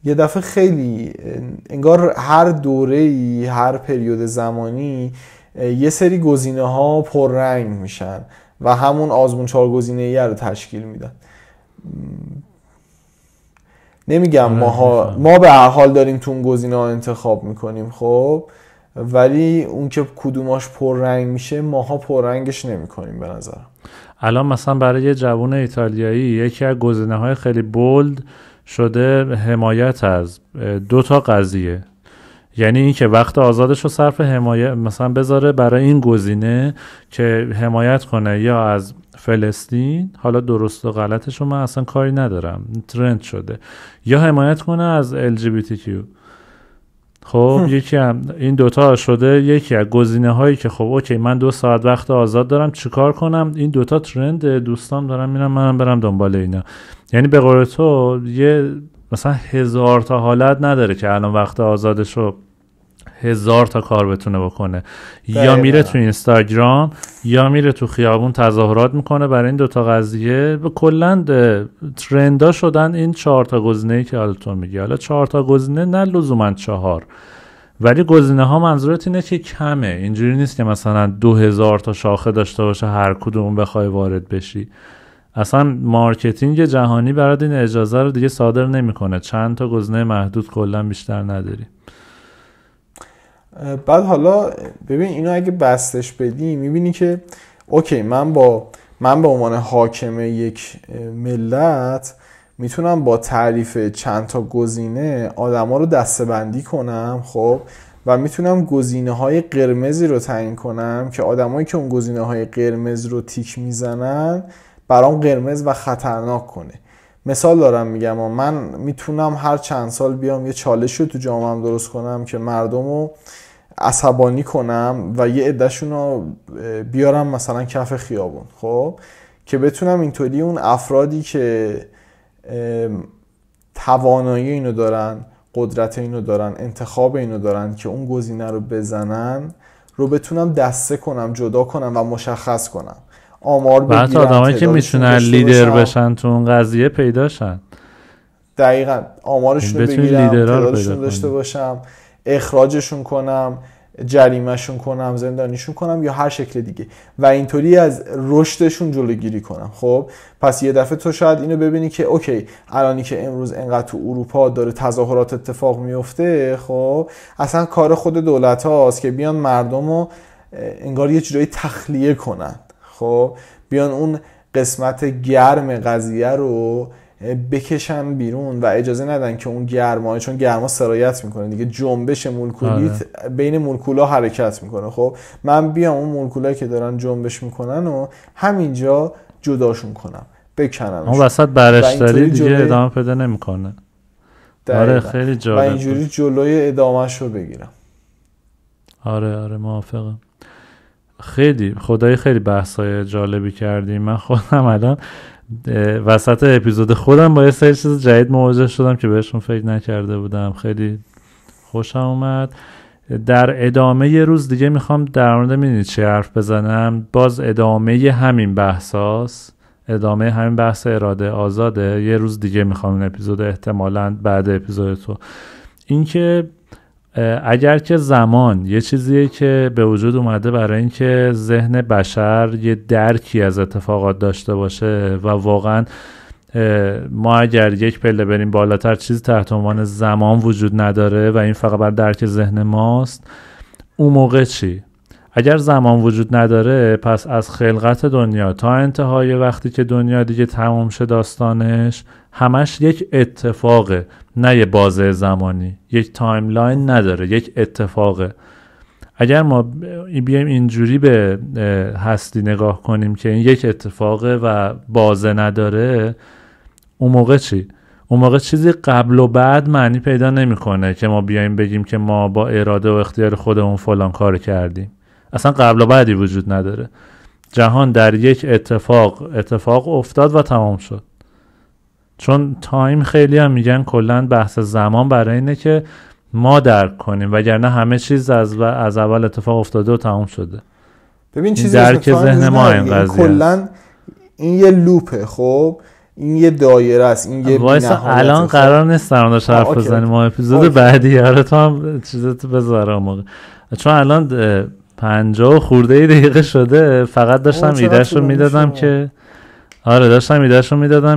یه دفعه خیلی انگار هر دوره‌ای، هر پریود زمانی یه سری گزینه‌ها پررنگ میشن و همون آزمون 4 گزینه‌ای رو تشکیل میدن. نمیگم ما به هر حال داریم تو اون گزینه‌ها انتخاب میکنیم، خب ولی اون که کدوماش پررنگ میشه ماها پررنگش نمیکنیم به نظرم. الان مثلا برای یه جوان ایتالیایی یکی از گزینه‌های خیلی بولد شده حمایت از 2 تا قضیه. یعنی این که وقت آزادش رو صرف حمایت مثلا بذاره برای این گزینه که حمایت کنه یا از فلسطین، حالا درست و غلطش رو من اصلا کاری ندارم، ترند شده، یا حمایت کنه از LGBTQ. خب یکی هم این 2 تا شده یکی از گزینه هایی که خب اوکی من 2 ساعت وقت آزاد دارم چیکار کنم، این 2 تا ترند، دوستان دارم میرم منم برم دنبال اینا. یعنی به قول تو یه مثلا 1000 تا حالت نداره که الان وقت آزادش رو 1000 تا کار بتونه بکنه. یا میره تو اینستاگرام یا میره تو خیابون تظاهرات میکنه برای این 2 تا قضیه. به کلا ترندا شدن این 4 تا گزینه‌ای که حالا تو میگی. حالا 4 تا گزینه نه لزوما 4، ولی گزینه ها منظورت اینه که کمه. اینجوری نیست که مثلا 2000 تا شاخه داشته باشه هر کدوم بخوای وارد بشی. اصلا مارکتینگ جهانی برات این اجازه رو دیگه صادر نمیکنه، چند تا گزینه محدود کلا بیشتر نداری. بعد حالا ببین اینو اگه بستش بدی میبینی که اوکی من به عنوان حاکم یک ملت میتونم با تعریف چند تا گزینه آدما رو دسته‌بندی کنم. خب و میتونم گزینه‌های قرمزی رو تعیین کنم که آدمایی که اون گزینه‌های قرمز رو تیک میزنن برام قرمز و خطرناک کنه. مثال دارم میگم، من میتونم هر چند سال بیام یه چالش رو تو جامعه‌ام درست کنم که مردم رو عصبانی کنم و یه عده‌شون رو بیارم مثلا کف خیابون. خب که بتونم اینطوری اون افرادی که توانایی اینو دارن، قدرت اینو دارن، انتخاب اینو دارن که اون گزینه رو بزنن رو بتونم دسته کنم، جدا کنم و مشخص کنم. آمار بگیرم، حتی آدمایی که میتونن لیدر بشن تو اون قضیه پیداشن. دقیقاً آمارشون رو بگیرم، تعدادشون داشته باشم، اخراجشون کنم، جریمهشون کنم، زندانیشون کنم یا هر شکل دیگه و اینطوری از رشدشون جلوگیری کنم. خب پس یه دفعه تو شاید اینو ببینی که اوکی الانی که امروز انقدر تو اروپا داره تظاهرات اتفاق میفته، خب اصلا کار خود دولت هاست که بیان مردم رو انگار یه جورایی تخلیه کنن. خب بیان اون قسمت گرم قضیه رو بکشن بیرون و اجازه ندن که اون گرما، چون گرما سرایت میکنه دیگه، جنبش مولکولی بین مولکولا حرکت میکنه. خب من بیام اون مولکولایی که دارن جنبش میکنن و همینجا جداشون کنم، بکنم اون وسط برشتری دیگه ادامه پیدا نمیکنه. آره خیلی جالب. و اینجوری جلوی ادامهش رو بگیرم. آره موافقم. خیلی خدای خیلی بحثای جالبی کردیم. من خودم الان وسط اپیزود خودم با یه سری چیز جدید مواجه شدم که بهشون فکر نکرده بودم. خیلی خوشم اومد. در ادامه یه روز دیگه میخوام در مورد میدونید چی حرف بزنم، باز ادامه همین بحثاست، ادامه همین بحث اراده آزاده. یه روز دیگه میخوام این اپیزود احتمالاً بعد اپیزود تو، این که اگر که زمان یه چیزیه که به وجود اومده برای اینکه ذهن بشر یه درکی از اتفاقات داشته باشه و واقعا ما اگر یک پله بریم بالاتر چیزی تحت عنوان زمان وجود نداره و این فقط بر درک ذهن ماست، اون موقع چی؟ اگر زمان وجود نداره پس از خلقت دنیا تا انتهای وقتی که دنیا دیگه تمام شه داستانش، همش یک اتفاقه، نه یه بازه زمانی، یک تایملاین نداره، یک اتفاقه. اگر ما بیایم اینجوری به هستی نگاه کنیم که این یک اتفاقه و بازه نداره، اون موقع چی؟ اون موقع چیزی قبل و بعد معنی پیدا نمیکنه که ما بیایم بگیم که ما با اراده و اختیار خودمون فلان کار کردیم. اصلا قبل و بعدی وجود نداره. جهان در یک اتفاق افتاد و تمام شد. چون تایم خیلی هم میگن کلن بحث زمان برای اینه که ما درک کنیم، وگرنه همه چیز از اول اتفاق افتاده و تمام شده. ببین چیزی درک ذهن ما این قضیه کلن این یه لوپه. خب این یه دایره است، این یه وایسا الان قرار نیست در موردش حرف بزنیم، ما اپیزود بعدی آره تو هم چیزت بذاره موقع، چون الان 50 خورده دقیقه شده. فقط داشتم ایده‌شو میدادم که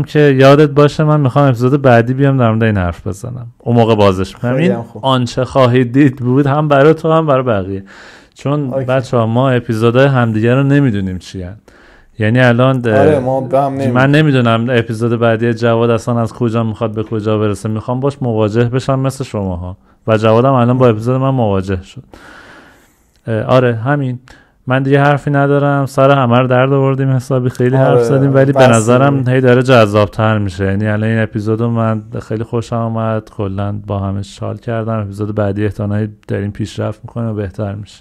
که یادت باشه من میخوام اپیزود بعدی بیام در مورد این حرف بزنم، اون موقع بازش میکنم. این آنچه خواهید دید بود هم برای تو هم برای بقیه، چون بچه‌ها ما اپیزودهای همدیگه رو نمیدونیم چی هن. یعنی الان من نمیدونم اپیزود بعدی جواد اصلا از کجا میخواد به کجا برسه. میخوام باش مواجه بشم مثل شماها و جوادم الان با اپیزود من مواجه شد. آره همین، من دیگه حرفی ندارم. سر همه رو درد آوردیم حسابی، خیلی حرف زدیم، ولی به نظرم هی داره جذاب‌تر میشه. یعنی الان این اپیزودو من خیلی خوشم اومد، کلا با همش حال کردم. اپیزود بعدی احتمالاً داریم پیشرفت میکنیم و بهتر میشه.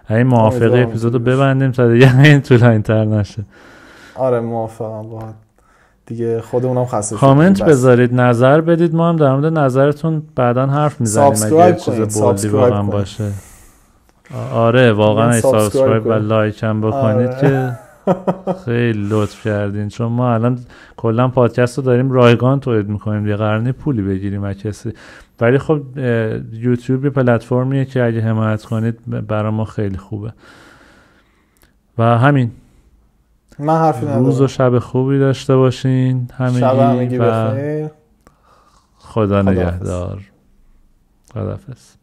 این موافقه اپیزودو ببندیم تا دیگه این طولانی‌تر نشه. آره موافقم باهات. دیگه خودمونم خسته شدیم. کامنت بذارید، نظر بدید، ما هم در مورد نظرتون بعدا حرف میزنیم اگه چیز بولدی واقعا باشه. آره واقعا سابسکرایب و لایک هم بکنید که خیلی لطف کردین، چون ما الان کلا پادکست رو داریم رایگان تولید میکنیم دیگه، قرار نیست پولی بگیریم از کسی. ولی خب یوتیوب یه پلتفرمیه که اگه حمایت کنید برای ما خیلی خوبه. و همین، من حرفی ندارم. روز و شب خوبی داشته باشین همگی بخیر. خدا نگهدار. خداحافظ.